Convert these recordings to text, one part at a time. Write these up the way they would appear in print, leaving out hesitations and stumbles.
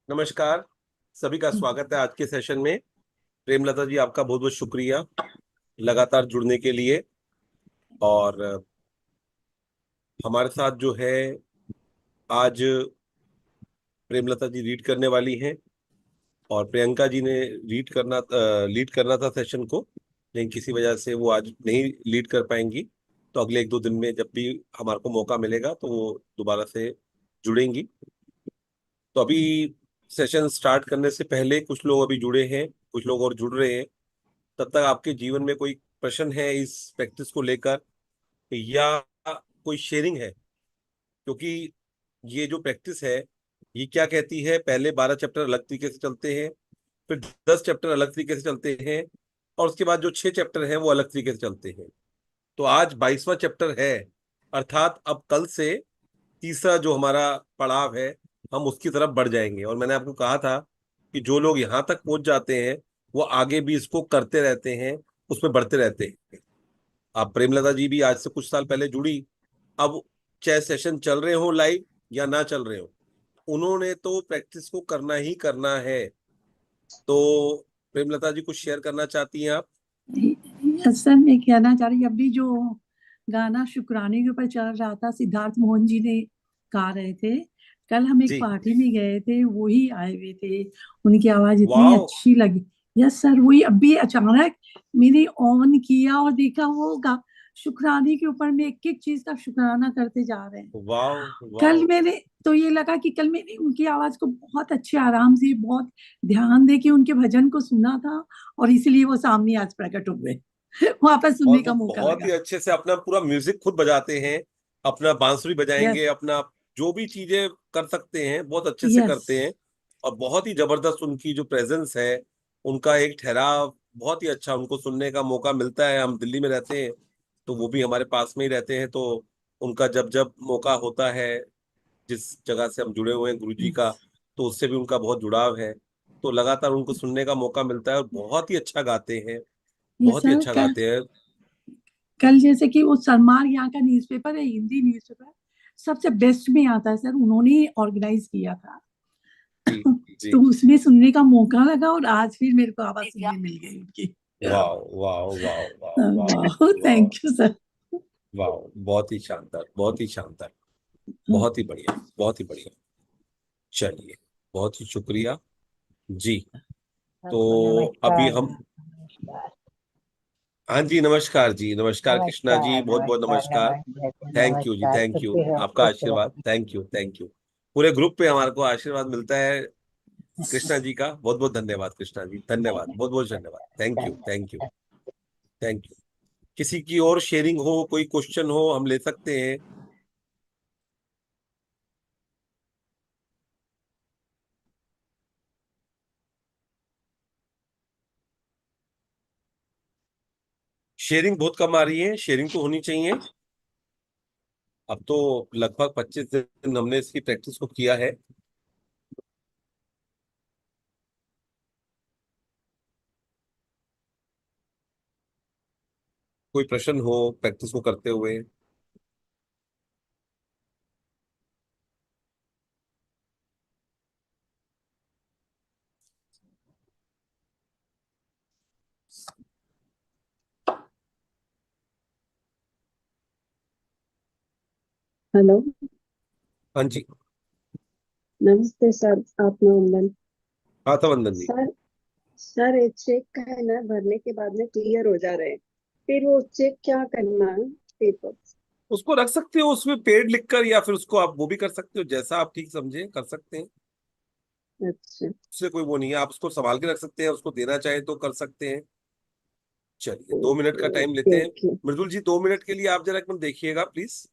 नमस्कार। सभी का स्वागत है आज के सेशन में। प्रेमलता जी, आपका बहुत बहुत शुक्रिया लगातार जुड़ने के लिए। और हमारे साथ जो है आज प्रेमलता जी रीड करने वाली हैं। और प्रियंका जी ने लीड करना था सेशन को, लेकिन किसी वजह से वो आज नहीं लीड कर पाएंगी। तो अगले एक दो दिन में जब भी हमारे को मौका मिलेगा तो वो दोबारा से जुड़ेंगी। तो अभी सेशन स्टार्ट करने से पहले कुछ लोग अभी जुड़े हैं, कुछ लोग और जुड़ रहे हैं। तब तक आपके जीवन में कोई प्रश्न है इस प्रैक्टिस को लेकर, या कोई शेयरिंग है? क्योंकि ये जो प्रैक्टिस है, ये क्या कहती है, पहले 12 चैप्टर अलग तरीके से चलते हैं, फिर 10 चैप्टर अलग तरीके से चलते हैं, और उसके बाद जो 6 चैप्टर हैं वो अलग तरीके से चलते हैं। तो आज 22वां चैप्टर है, अर्थात अब कल से तीसरा जो हमारा पड़ाव है, हम उसकी तरफ बढ़ जाएंगे। और मैंने आपको कहा था कि जो लोग यहाँ तक पहुंच जाते हैं वो आगे भी इसको करते रहते हैं, उसमें बढ़ते रहते हैं। आप प्रेमलता जी भी आज से कुछ साल पहले जुड़ी। अब चाहे सेशन चल रहे हो लाइव या ना चल रहे हो, उन्होंने तो प्रैक्टिस को करना ही करना है। तो प्रेमलता जी कुछ शेयर करना चाहती हैं आप? सर मैं कहना चाह रही अभी जो गाना शुक्राने के ऊपर चल रहा था, सिद्धार्थ मोहन जी ने गा रहे थे। कल हम एक जी। पार्टी में गए थे, वही आए हुए थे। उनकी आवाज इतनी वाह। अच्छी लगी। यस सर, वही अभी अचानक मैंने ऑन किया और देखा वो शुक्राने के ऊपर में एक एक चीज का शुक्राना करते जा रहे हैं। वाह। वाह। कल मैंने तो ये लगा कि कल मैंने उनकी आवाज को बहुत अच्छे आराम से, बहुत ध्यान दे के उनके भजन को सुना था, और इसीलिए वो सामने आज प्रकट हुए। वापस और सुनने वो का मौका बहुत लगा। ही अच्छे से अपना पूरा म्यूजिक खुद बजाते हैं, अपना बांसुरी यस। बजाएंगे, अपना जो भी चीजें कर सकते हैं बहुत अच्छे से यस। करते हैं। और बहुत ही जबरदस्त उनकी जो प्रेजेंस है, उनका एक ठहराव बहुत ही अच्छा, उनको सुनने का मौका मिलता है। हम दिल्ली में रहते हैं, तो वो भी हमारे पास में ही रहते हैं। तो उनका जब जब मौका होता है, जिस जगह से हम जुड़े हुए हैं गुरु जी का, तो उससे भी उनका बहुत जुड़ाव है। तो लगातार उनको सुनने का मौका मिलता है, और बहुत ही अच्छा गाते हैं, यस बहुत ही सर। अच्छा कल गाते हैं। कल जैसे कि वो सरमार यहाँ का न्यूज़पेपर है, हिंदी न्यूज़पेपर सबसे बेस्ट में आता है सर, उन्होंने ही ऑर्गेनाइज किया था। जी। जी। तो उसमें सुनने का मौका लगा, और आज फिर मेरे को आवाज सुनने मिल गई उनकी। वाह वाह वाह वाह वाह वाह, वाह। Thank you sir. वाह, बहुत ही शानदार, बहुत ही शानदार। बहुत ही बढ़िया, बहुत ही बढ़िया। चलिए, बहुत ही शुक्रिया जी। तो सबको अभी नमस्कार। हम, हाँ जी, नमस्कार जी, नमस्कार कृष्णा जी, नमस्कार बहुत बहुत नमस्कार नमस्कार। नमस्कार थैंक यू जी, नमस्कार, थैंक यू, छुट्टी हो, आपका खुश आशीर्वाद, रहो। Thank you, thank you. पूरे ग्रुप पे हमारे को आशीर्वाद मिलता है। कृष्णा जी का बहुत बहुत धन्यवाद, कृष्णा जी धन्यवाद, बहुत बहुत धन्यवाद, thank you, thank you, thank you. किसी की और शेयरिंग हो, कोई क्वेश्चन हो, हम ले सकते हैं। शेयरिंग बहुत कम आ रही है, शेयरिंग तो होनी चाहिए। अब तो लगभग 25 दिन हमने इसकी प्रैक्टिस को किया है। कोई प्रश्न हो प्रैक्टिस को करते हुए? हेलो। हाँ जी। नमस्ते सर, आत्मा वंदन। हाँ था वंदन जी। सर, सर एक चेक का है ना, भरने के बाद में क्लियर हो जा रहे हैं। फिर वो चेक क्या करना है? पेपर। उसको रख सकते हो उसमें पेड लिखकर, या फिर उसको आप वो भी कर सकते हो, जैसा आप ठीक समझे कर सकते हैं। अच्छा। उससे कोई वो नहीं है, आप उसको संभाल के रख सकते हैं, उसको देना चाहे तो कर सकते हैं। चलिए, 2 मिनट का ओके टाइम ओके लेते हैं। ओके। मृदुल जी, 2 मिनट के लिए आप जरा एक मिनट देखिएगा प्लीज,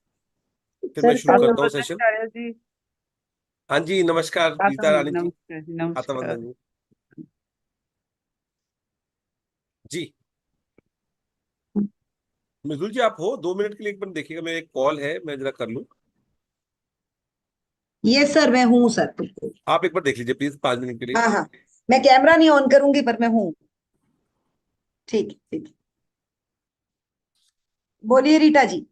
फिर मैं सर शुरू कल। करता हूँ आत्मबंधन सेशन। आचार्य जी। हाँ जी, नमस्कार रीता रानी जी। नमस्कार जी, आता नमस्कार। वंदन जी। जी। मृदुल जी, आप हो 2 मिनट के लिए एक मिनट देखिएगा, मेरा एक कॉल है, मैं जरा कर लूँ। ये सर मैं हूँ सर, बिल्कुल। आप एक बार देख लीजिए प्लीज, 5 मिनट के लिए। हाँ हाँ, मैं कैमरा नहीं ऑन करूंगी पर मैं हूँ। ठीक है, ठीक है। बोलिए रीटा जी।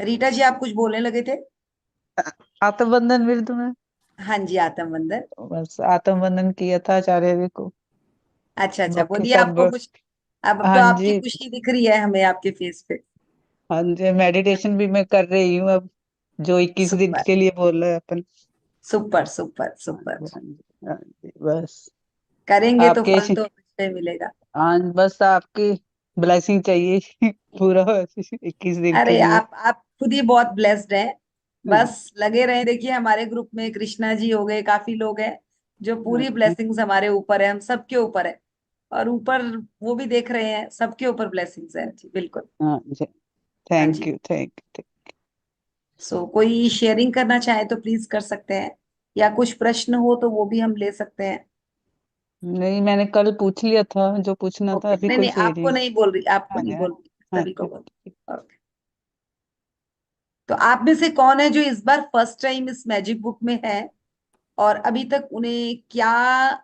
रीटा जी, आप कुछ बोलने लगे थे। आत्म बंधन भी तुम्हें? हाँ जी, आत्म बंधन। बस आत्म बंधन किया था आचार्य जी को। अच्छा अच्छा, बाकी बोलिए, सब। आपको कुछ, अब तो हाँ आपकी जी। खुशी दिख रही है हमें आपके फेस पे। हाँ जी, मेडिटेशन भी मैं कर रही हूँ अब, जो 21 दिन सुपर के लिए बोल रहे हैं अपन। Super super super. हाँ जी, हाँ जी, बस करेंगे तो आपके फल तो निश्चय मिलेगा। हाँ, बस आपकी ब्लेसिंग चाहिए पूरा 21 दिन के अरे लिए। आप खुद ही बहुत ब्लेस्ड हैं। हाँ बस लगे रहे, देखिए हमारे ग्रुप में कृष्णा जी हो गए, काफी लोग हैं जो पूरी जी, ब्लेसिंग्स हमारे ऊपर है, हम सबके ऊपर है। और ऊपर वो भी देख रहे हैं, सबके ऊपर ब्लेसिंग्स है जी, बिल्कुल। हाँ जी। हाँ thank ji. You, thank you. So कोई शेयरिंग करना चाहे तो प्लीज कर सकते हैं, या कुछ प्रश्न हो तो वो भी हम ले सकते हैं। नहीं, मैंने कल पूछ लिया था जो पूछना था, ओके, अभी नहीं कोई नहीं, शेयरिंग। आपको हाँ जी, नहीं हाँ बोल रही, हाँ सभी को जी। बोल। ओके। तो आप में से कौन है जो इस बार फर्स्ट टाइम इस मैजिक बुक में है, और अभी तक उन्हें क्या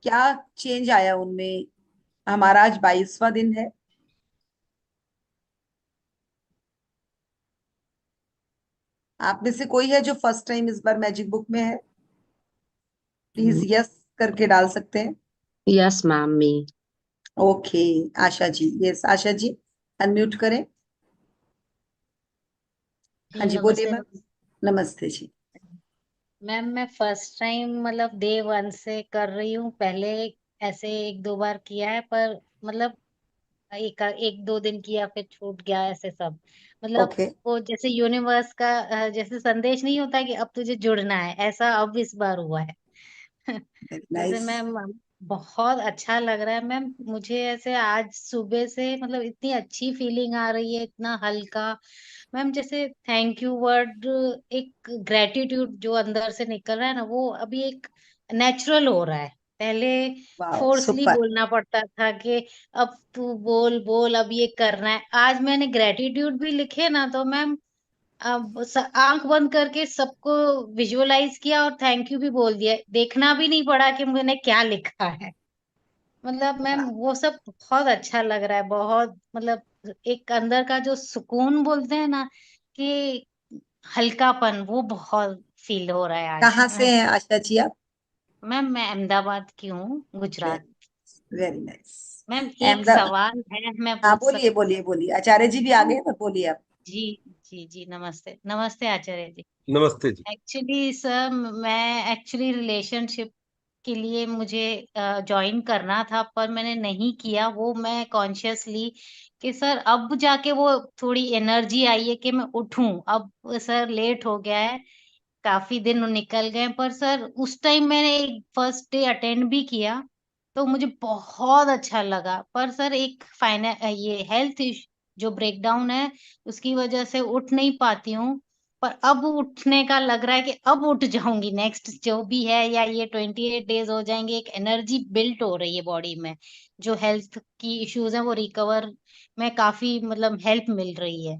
क्या चेंज आया उनमें? हमारा आज 22वां दिन है। आप में से कोई है जो फर्स्ट टाइम इस बार मैजिक बुक में है? प्लीज यस करके डाल सकते हैं। यस मैम, मी। Okay, Asha ji, yes Asha ji, unmute करें। हाँ जी, बोलिए नमस्ते मैम। नमस्ते जी। मैम। मैं फर्स्ट टाइम मतलब डे वन से कर रही हूँ। पहले ऐसे एक दो बार किया है, पर मतलब एक एक दो दिन किया फिर छूट गया, ऐसे सब। मतलब ओके, वो जैसे यूनिवर्स का जैसे संदेश नहीं होता कि अब तुझे जुड़ना है, ऐसा अब इस बार हुआ है। वेरी जैसे नाइस। मैम बहुत अच्छा लग रहा है मैम मुझे। ऐसे आज सुबह से मतलब इतनी अच्छी फीलिंग आ रही है, इतना हल्का। मैम जैसे थैंक यू वर्ड, एक ग्रेटिट्यूड जो अंदर से निकल रहा है ना, वो अभी एक नेचुरल हो रहा है। पहले वाह, फोर्सली सुपर। बोलना पड़ता था कि अब तू बोल बोल, अब ये करना है। आज मैंने ग्रेटिट्यूड भी लिखे ना, तो मैम अब आंख बंद करके सबको विजुअलाइज किया और थैंक यू भी बोल दिया। देखना भी नहीं पड़ा कि मैंने क्या लिखा है। मतलब मैम वाह, वो सब बहुत अच्छा लग रहा है, बहुत मतलब एक अंदर का जो सुकून बोलते हैं ना, कि हल्कापन, वो बहुत फील हो रहा है आज। कहाँ से हैं आशा जी आप? मैम मैं अहमदाबाद की हूँ, गुजरात। Very nice. मैम एक अहमदाबाद। सवाल है, मैं हाँ, पूछ बोलिए सकती बोलिए बोलिए, आचार्य जी भी आ हूँ? गए, पर बोलिए आप। जी जी जी, नमस्ते नमस्ते आचार्य जी। नमस्ते जी। एक्चुअली सर, मैं एक्चुअली रिलेशनशिप के लिए मुझे ज्वाइन करना था, पर मैंने नहीं किया वो। मैं कॉन्शियसली कि सर अब जाके वो थोड़ी एनर्जी आई है कि मैं उठूं। अब सर लेट हो गया है, काफी दिन निकल गए। पर सर उस टाइम मैंने एक फर्स्ट डे अटेंड भी किया, तो मुझे बहुत अच्छा लगा। पर सर एक ये हेल्थ जो ब्रेकडाउन है, उसकी वजह से उठ नहीं पाती हूँ। पर अब उठने का लग रहा है कि अब उठ जाऊंगी। नेक्स्ट जो भी है, या ये 28 डेज हो जाएंगे, एक एनर्जी बिल्ट हो रही है बॉडी में। जो हेल्थ की इश्यूज है वो रिकवर में काफी मतलब हेल्प मिल रही है।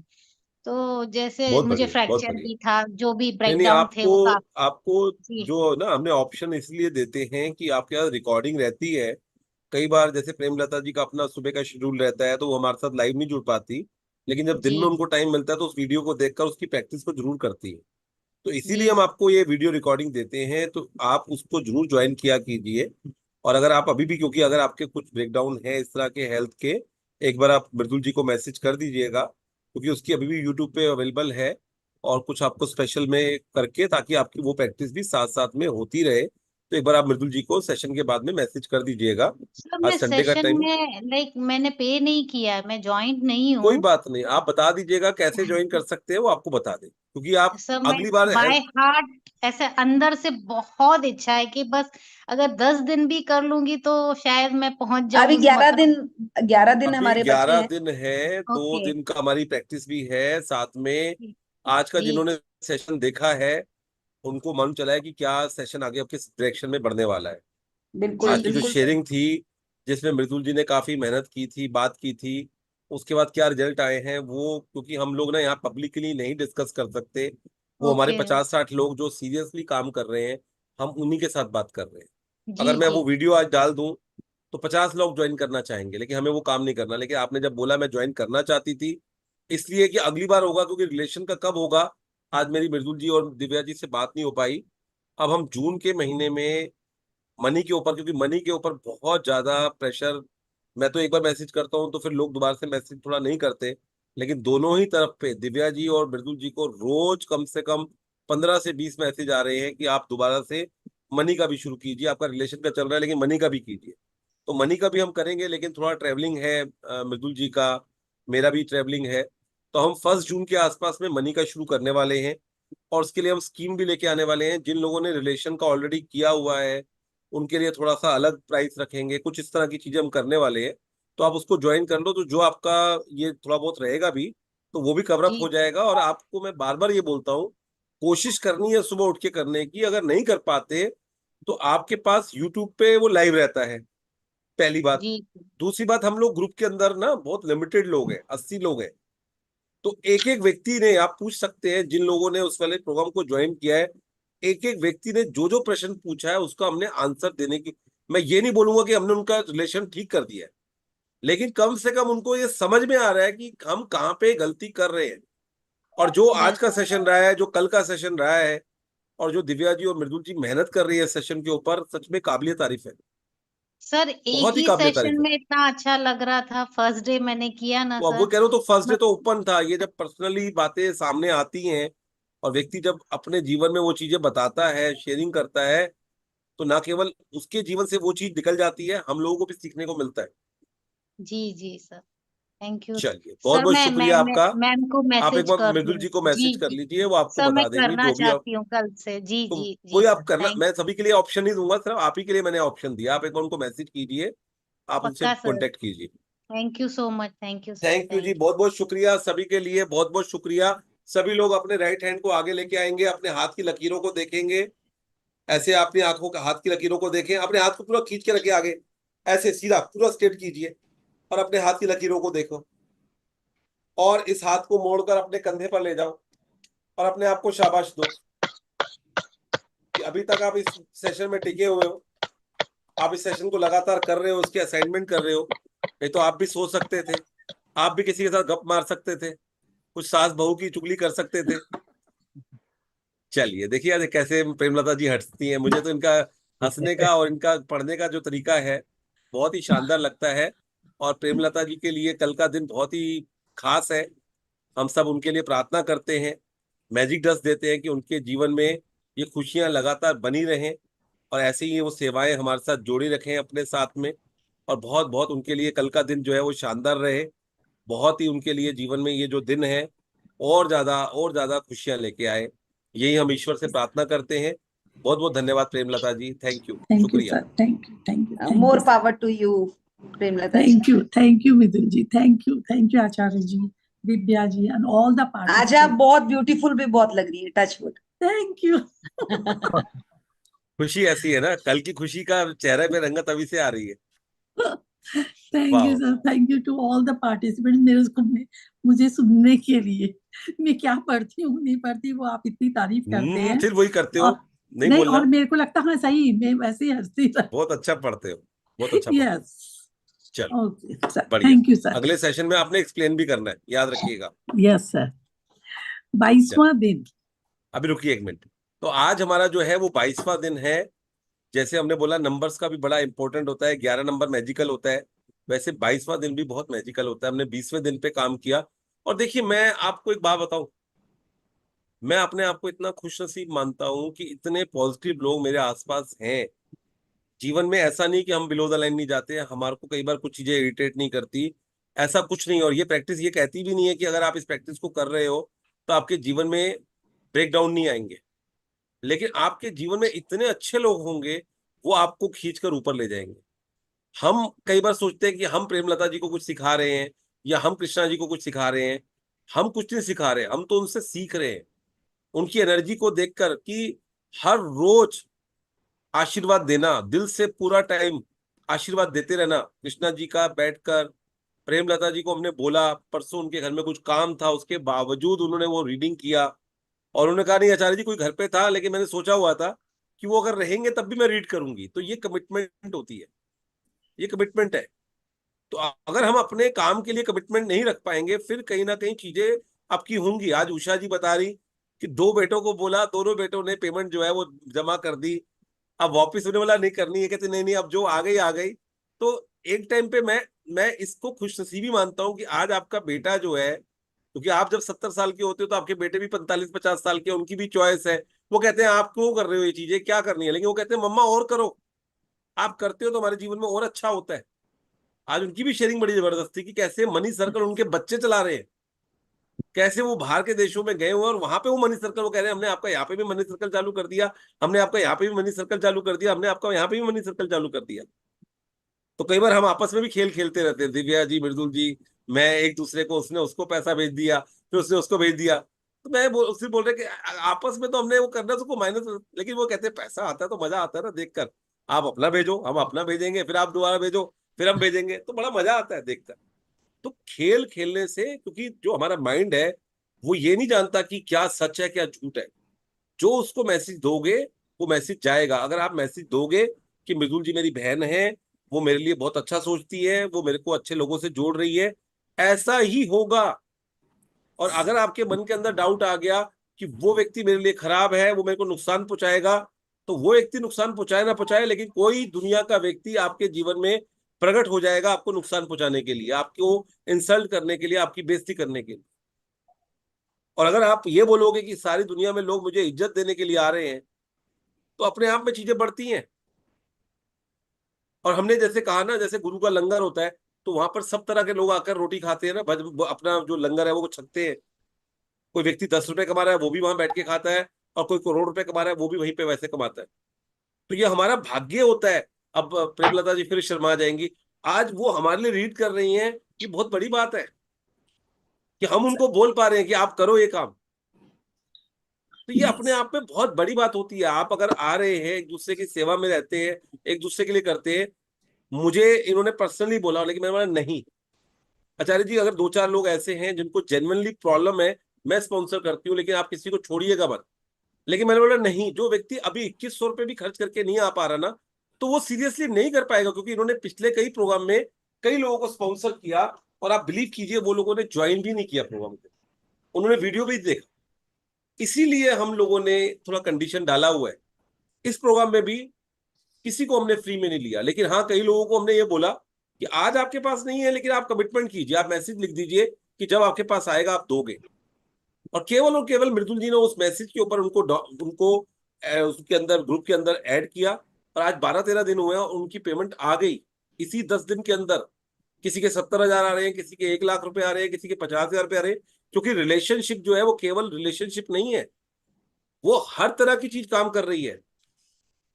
तो जैसे बहुत मुझे बढ़िया, बहुत फ्रैक्चर बढ़िया। भी था, जो भी नहीं नहीं, ब्रेकडाउन थे आपको वो काफी। आपको जी जो ना हमने ऑप्शन इसलिए देते हैं कि आपके पास रिकॉर्डिंग रहती है। कई बार जैसे प्रेमलता जी का अपना सुबह का शेड्यूल रहता है तो वो हमारे साथ लाइव नहीं जुड़ पाती, लेकिन जब दिन जी में उनको टाइम मिलता है तो उस वीडियो को देखकर उसकी प्रैक्टिस को जरूर करती है। तो जी इसीलिए हम आपको ये वीडियो रिकॉर्डिंग देते हैं, तो आप उसको जरूर ज्वाइन किया कीजिए। और अगर आप अभी भी, क्योंकि अगर आपके कुछ ब्रेकडाउन है इस तरह के हेल्थ के, एक बार आप मृदुल जी को मैसेज कर दीजिएगा, क्योंकि उसकी अभी भी यूट्यूब पे अवेलेबल है। और कुछ आपको स्पेशल में करके, ताकि आपकी वो प्रैक्टिस भी साथ साथ में होती रहे, तो एक बार आप मृदुल जी को सेशन के बाद में मैसेज कर दीजिएगा। सर, आज मैं संडे का सेशन टाइम। में लाइक मैंने पे नहीं किया है, मैं ज्वाइंट नहीं कोई हूँ। बात नहीं, आप बता दीजिएगा कैसे ज्वाइन कर सकते हैं, वो आपको बता दें, क्योंकि आप सर मैं अगली बार बाय हार्ट ऐसे अंदर से बहुत इच्छा है कि बस अगर 10 दिन भी कर लूंगी तो शायद मैं पहुंच अभी जाऊं उस 11 दिन, मकाम। 11 दिन अभी हमारे बचे 11 हैं। दिन है, दो ओके। दिन का हमारी प्रैक्टिस भी है साथ में। जी आज का जी जिन्होंने सेशन देखा है उनको मालूम चला है कि क्या सेशन आगे अब किस डायरेक्शन में बढ़ने वाला है। बिल्कुल आज की जो बिल्कुल सही। शेयरिंग थी, जिसमें मृदुल जी ने काफी मेहनत की थी, बात की थी, उसके बाद क्या रिजल्ट आए हैं वो, क्योंकि हम लोग ना यहाँ पब्लिकली नहीं डिस्कस कर सकते। वो हमारे ओके। 50-60 लोग जो सीरियसली काम कर रहे हैं, हम उन्हीं के साथ बात कर रहे हैं। जी अगर मैं जी वो वीडियो आज डाल दूं तो 50 लोग ज्वाइन करना चाहेंगे, लेकिन हमें वो काम नहीं करना। लेकिन आपने जब बोला मैं ज्वाइन करना चाहती थी, इसलिए कि अगली बार होगा, क्योंकि रिलेशन का कब होगा आज मेरी मृदुल जी और दिव्या जी से बात नहीं हो पाई। अब हम जून के महीने में मनी के ऊपर, क्योंकि मनी के ऊपर बहुत ज्यादा प्रेशर, मैं तो एक बार मैसेज करता हूँ तो फिर लोग दोबारा से मैसेज थोड़ा नहीं करते, लेकिन दोनों ही तरफ पे दिव्या जी और मृदुल जी को रोज कम से कम 15 से 20 मैसेज आ रहे हैं कि आप दोबारा से मनी का भी शुरू कीजिए, आपका रिलेशन का चल रहा है लेकिन मनी का भी कीजिए। तो मनी का भी हम करेंगे, लेकिन थोड़ा ट्रैवलिंग है मृदुल जी का, मेरा भी ट्रैवलिंग है। तो हम 1 जून के आसपास में मनी का शुरू करने वाले हैं, और उसके लिए हम स्कीम भी लेके आने वाले हैं। जिन लोगों ने रिलेशन का ऑलरेडी किया हुआ है उनके लिए थोड़ा सा अलग प्राइस रखेंगे, कुछ इस तरह की चीजें हम करने वाले हैं। तो आप उसको ज्वाइन कर लो, तो जो आपका ये थोड़ा बहुत रहेगा भी तो वो भी कवर अप जी हो जाएगा। और आपको मैं बार बार ये बोलता हूँ, कोशिश करनी है सुबह उठ के करने की। अगर नहीं कर पाते तो आपके पास यूट्यूब पे वो लाइव रहता है, पहली बात। जी दूसरी बात, हम लोग ग्रुप के अंदर ना बहुत लिमिटेड लोग हैं, 80 लोग हैं। तो एक एक व्यक्ति ने, आप पूछ सकते हैं जिन लोगों ने उस वाले प्रोग्राम को ज्वाइन किया है, एक एक व्यक्ति ने जो जो प्रश्न पूछा है उसका हमने आंसर देने की, मैं ये नहीं बोलूंगा कि हमने उनका रिलेशन ठीक कर दिया है, लेकिन कम से कम उनको ये समझ में आ रहा है कि हम कहाँ पे गलती कर रहे हैं। और जो आज का बिल्कुल। सेशन रहा है, जो कल का सेशन रहा है, और जो दिव्या जी और मृदुल जी मेहनत कर रही है सेशन के ऊपर, सच में काबिलियत तारीफ है, सर एक बहुत ही ही काबिलियत सेशन तारीफ है। में इतना अच्छा लग रहा था, फर्स्ट डे मैंने किया ना तो अब वो सर। कह रहे हो, तो फर्स्ट डे मत- तो ओपन था, ये जब पर्सनली बातें सामने आती हैं और व्यक्ति जब अपने जीवन में वो चीजें बताता है, शेयरिंग करता है, तो ना केवल उसके जीवन से वो चीज निकल जाती है, हम लोगों को भी सीखने को मिलता है। जी जी सर, थैंक यू। चलिए, बहुत सर बहुत मैं शुक्रिया आपका। मैम को आप एक मैसेज बार कर मृदुल दूँ? जी को जी मैसेज कर जी लीजिए, वो आपको सर, मैं बता देंगी करना जो भी आप। चाहती हूँ कल से। जी तो जी जी वही सर, आप करना, थैंक मैं सभी के लिए ऑप्शन नहीं दूंगा, सिर्फ आप ही के लिए मैंने ऑप्शन दिया। आप एक बार उनको मैसेज कीजिए, आप उनसे पक्का सर। कॉन्टेक्ट कीजिए। Thank you so much, thank you sir, thank you जी, थैंक बहुत बहुत शुक्रिया सभी के लिए, बहुत बहुत शुक्रिया। सभी लोग अपने राइट हैंड को आगे लेके आएंगे, अपने हाथ की लकीरों को देखेंगे, ऐसे अपनी आंखों का हाथ की लकीरों को देखें, अपने हाथ को पूरा खींच के रखे आगे, ऐसे सीधा पूरा स्ट्रेट कीजिए, और अपने हाथ की लकीरों को देखो, और इस हाथ को मोड़कर अपने कंधे पर ले जाओ, और अपने आप को शाबाश दो कि अभी तक आप इस सेशन में टिके हुए हो, आप इस सेशन को लगातार कर रहे हो, उसके असाइनमेंट कर रहे हो। नहीं तो आप भी सो सकते थे, आप भी किसी के साथ गप मार सकते थे, कुछ सास बहू की चुगली कर सकते थे। चलिए देखिए आज कैसे प्रेमलता जी हंसती हैं, मुझे तो इनका हंसने का और इनका पढ़ने का जो तरीका है बहुत ही शानदार लगता है। और प्रेमलता जी के लिए कल का दिन बहुत ही खास है। हम सब उनके लिए प्रार्थना करते हैं, मैजिक डस्ट देते हैं कि उनके जीवन में ये खुशियां लगातार बनी रहें, और ऐसे ही वो सेवाएं हमारे साथ जोड़ी रखें अपने साथ में। और बहुत बहुत उनके लिए कल का दिन जो है वो शानदार रहे, बहुत ही उनके लिए जीवन में ये जो दिन है और ज्यादा खुशियां लेके आए, यही हम ईश्वर से प्रार्थना करते हैं। बहुत बहुत धन्यवाद Premlata ji, thank you, thank you शुक्रिया। Sir, thank you, thank you, you. Thank more you, power to you Premlata ji. Thank you Mithun ji, thank you Acharya ji, Divya ji and all the आज आप पार्टिसिपेंट। बहुत ब्यूटीफुल भी बहुत लग रही है, टच वुड। Thank you. खुशी ऐसी है ना, कल की खुशी का चेहरे पे रंगत अभी से आ रही है। थैंक यू वाह। Sir, thank you to all the participant मेरे मुझे सुनने के लिए। मैं क्या पढ़ती हूँ नहीं पढ़ती वो आप इतनी तारीफ करते हैं। फिर वही करते हो, और नहीं नहीं, बोलना। और मेरे को लगता है सही मैं वैसे ही हंसती बहुत अच्छा पढ़ते हो, बहुत अच्छा पढ़ते हो। यस। चलो, ओके सर, बढ़िया। Thank you sir. अगले सेशन में आपने एक्सप्लेन भी करना है, याद रखिएगा। Yes sir. चलो, 22वां दिन। अभी रुकिए एक मिनट। तो आज हमारा जो है वो 22वां दिन है। जैसे हमने बोला नंबर्स का भी बड़ा इंपॉर्टेंट होता है, 11 नंबर मैजिकल होता है, वैसे 22वां दिन भी बहुत मैजिकल होता है। हमने 20वें दिन पे काम किया। और देखिए, मैं आपको एक बात बताऊं, मैं अपने आप को इतना खुशनसीब मानता हूं कि इतने पॉजिटिव लोग मेरे आसपास हैं। जीवन में ऐसा नहीं कि हम बिलो द लाइन नहीं जाते, हमारे को कई बार कुछ चीजें इरिटेट नहीं करती, ऐसा कुछ नहीं। और ये प्रैक्टिस ये कहती भी नहीं है कि अगर आप इस प्रैक्टिस को कर रहे हो तो आपके जीवन में ब्रेक डाउन नहीं आएंगे, लेकिन आपके जीवन में इतने अच्छे लोग होंगे, वो आपको खींच कर ऊपर ले जाएंगे। हम कई बार सोचते हैं कि हम प्रेमलता जी को कुछ सिखा रहे हैं, या हम कृष्णा जी को कुछ सिखा रहे हैं। हम कुछ नहीं सिखा रहे, हम तो उनसे सीख रहे हैं, उनकी एनर्जी को देखकर कि हर रोज आशीर्वाद देना, दिल से पूरा टाइम आशीर्वाद देते रहना। कृष्णा जी का बैठकर, प्रेमलता जी को हमने बोला, परसों उनके घर में कुछ काम था, उसके बावजूद उन्होंने वो रीडिंग किया, और उन्होंने कहा नहीं आचार्य जी कोई घर पे था लेकिन मैंने सोचा हुआ था कि वो अगर रहेंगे तब भी मैं रीड करूंगी। तो ये कमिटमेंट होती है, ये कमिटमेंट है। तो अगर हम अपने काम के लिए कमिटमेंट नहीं रख पाएंगे, फिर कहीं ना कहीं चीजें आपकी होंगी। आज उषा जी बता रही कि 2 बेटों को बोला, दोनों बेटों ने पेमेंट जो है वो जमा कर दी। अब वापस होने वाला नहीं करनी है, कहते नहीं नहीं अब जो आ गई आ गई। तो एक टाइम पे मैं इसको खुशनसीबी मानता हूँ कि आज आपका बेटा जो है, क्योंकि आप जब 70 साल के होते हो तो आपके बेटे भी 45-50 साल के, उनकी भी चॉइस है। वो कहते हैं आप क्यों कर रहे हो ये चीजें, क्या करनी है, लेकिन वो कहते हैं मम्मा और करो, आप करते हो तो हमारे जीवन में और अच्छा होता है। आज उनकी भी शेयरिंग बड़ी जबरदस्त थी कि कैसे मनी सर्कल उनके बच्चे चला रहे हैं, कैसे वो बाहर के देशों में गए हुए और वहां पे वो मनी सर्कल, वो कह रहे हैं हमने आपका यहाँ पे भी मनी सर्कल चालू कर दिया, हमने आपका यहाँ पे भी मनी सर्कल चालू कर दिया, हमने आपका यहाँ पे भी मनी सर्कल चालू कर दिया। तो कई बार हम आपस में भी खेल खेलते रहते हैं, दिव्या जी, मृदुल जी, मैं एक दूसरे को, उसने उसको पैसा भेज दिया, फिर उसने उसको भेज दिया। तो मैं उससे बोल रहे कि आपस में तो हमने वो करना उसको माइनस, लेकिन वो कहते हैं पैसा आता है तो मजा आता है ना देखकर, आप अपना भेजो, हम अपना भेजेंगे, फिर आप दोबारा भेजो, फिर हम भेजेंगे, तो बड़ा मजा आता है देखकर। तो खेल खेलने से, क्योंकि जो हमारा माइंड है वो ये नहीं जानता कि क्या सच है क्या झूठ है, जो उसको मैसेज दोगे वो मैसेज जाएगा। अगर आप मैसेज दोगे कि मृदुल जी मेरी बहन है, वो मेरे लिए बहुत अच्छा सोचती है, वो मेरे को अच्छे लोगों से जोड़ रही है, ऐसा ही होगा। और अगर आपके मन के अंदर डाउट आ गया कि वो व्यक्ति मेरे लिए खराब है, वो मेरे को नुकसान पहुंचाएगा, तो वो व्यक्ति नुकसान पहुंचाए ना पहुंचाए, लेकिन कोई दुनिया का व्यक्ति आपके जीवन में प्रकट हो जाएगा आपको नुकसान पहुंचाने के लिए, आपको इंसल्ट करने के लिए, आपकी बेइज्जती करने के लिए। और अगर आप ये बोलोगे कि सारी दुनिया में लोग मुझे इज्जत देने के लिए आ रहे हैं, तो अपने आप में चीजें बढ़ती हैं। और हमने जैसे कहा ना, जैसे गुरु का लंगर होता है, तो वहां पर सब तरह के लोग आकर रोटी खाते हैं ना, अपना जो लंगर है वो छकते हैं। कोई व्यक्ति 10 रुपए कमा रहा है वो भी वहां बैठ के खाता है, और कोई करोड़ रुपए कमा रहा है वो भी वहीं पे वैसे कमाता है। तो ये हमारा भाग्य होता है। अब प्रेमलता जी फिर शर्मा जाएंगी, आज वो हमारे लिए रीड कर रही हैं, ये बहुत बड़ी बात है कि हम उनको बोल पा रहे हैं कि आप करो ये काम। तो ये अपने आप में बहुत बड़ी बात होती है। आप अगर आ रहे हैं, एक दूसरे की सेवा में रहते हैं, एक दूसरे के लिए करते हैं। मुझे इन्होंने पर्सनली बोला, लेकिन मैंने बोला नहीं आचार्य जी, अगर 2-4 लोग ऐसे हैं जिनको जेन्युइनली प्रॉब्लम है, मैं स्पॉन्सर करती हूँ, लेकिन आप किसी को छोड़िएगा मत। लेकिन मैंने बोला नहीं, जो व्यक्ति अभी 2100 रुपये भी खर्च करके नहीं आ पा रहा ना, तो वो सीरियसली नहीं कर पाएगा, क्योंकि इन्होंने पिछले कई प्रोग्राम में कई लोगों को स्पॉन्सर किया, और आप बिलीव कीजिए वो लोगों ने ज्वाइन भी नहीं किया प्रोग्राम को, उन्होंने वीडियो भी देखा। इसीलिए हम लोगों ने थोड़ा कंडीशन डाला हुआ है। इस प्रोग्राम में भी किसी को हमने फ्री में नहीं लिया, लेकिन हाँ कई लोगों को हमने ये बोला कि आज आपके पास नहीं है, लेकिन आप कमिटमेंट कीजिए, आप मैसेज लिख दीजिए कि जब आपके पास आएगा आप दोगे। और केवल मृदुल जी ने उस मैसेज के ऊपर उनको उसके अंदर, ग्रुप के अंदर ऐड किया, और आज 12-13 दिन हुए हैं और उनकी पेमेंट आ गई इसी 10 दिन के अंदर। किसी के 70,000 आ रहे हैं, किसी के 1 लाख रुपए आ रहे हैं, किसी के 50,000 रुपए आ रहे हैं। क्योंकि रिलेशनशिप जो है वो केवल रिलेशनशिप नहीं है, वो हर तरह की चीज काम कर रही है।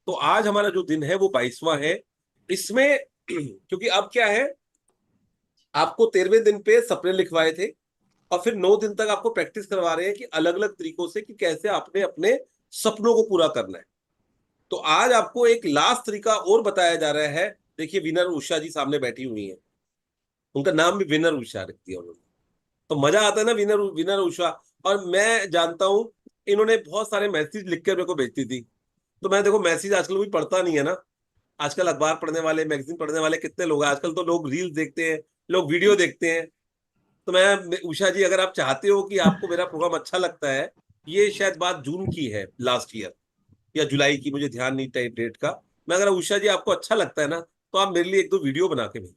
तो आज हमारा जो दिन है वो 22वां है इसमें। क्योंकि अब क्या है, आपको 13वें दिन पे सपने लिखवाए थे, और फिर 9 दिन तक आपको प्रैक्टिस करवा रहे हैं कि अलग अलग तरीकों से कि कैसे आपने अपने सपनों को पूरा करना है। तो आज आपको एक लास्ट तरीका और बताया जा रहा है। देखिए विनर उषा जी सामने बैठी हुई है, उनका नाम भी विनर उषा रख दिया उन्होंने, तो मजा आता है ना, विनर विनर उषा। और मैं जानता हूं इन्होंने बहुत सारे मैसेज लिखकर मेरे को भेजती थी, तो मैं देखो मैसेज आजकल भी पढ़ता नहीं है ना। आजकल अखबार पढ़ने वाले, मैगजीन पढ़ने वाले कितने लोग हैं आजकल, तो लोग रील्स देखते हैं, लोग वीडियो देखते हैं। तो मैं, उषा जी अगर आप चाहते हो कि आपको मेरा प्रोग्राम अच्छा लगता है, ये शायद बात जून की है लास्ट ईयर या जुलाई की, मुझे ध्यान नहीं टाइम डेट का। मैं अगर उषा जी आपको अच्छा लगता है ना, तो आप मेरे लिए 1-2 वीडियो बना के भेजो।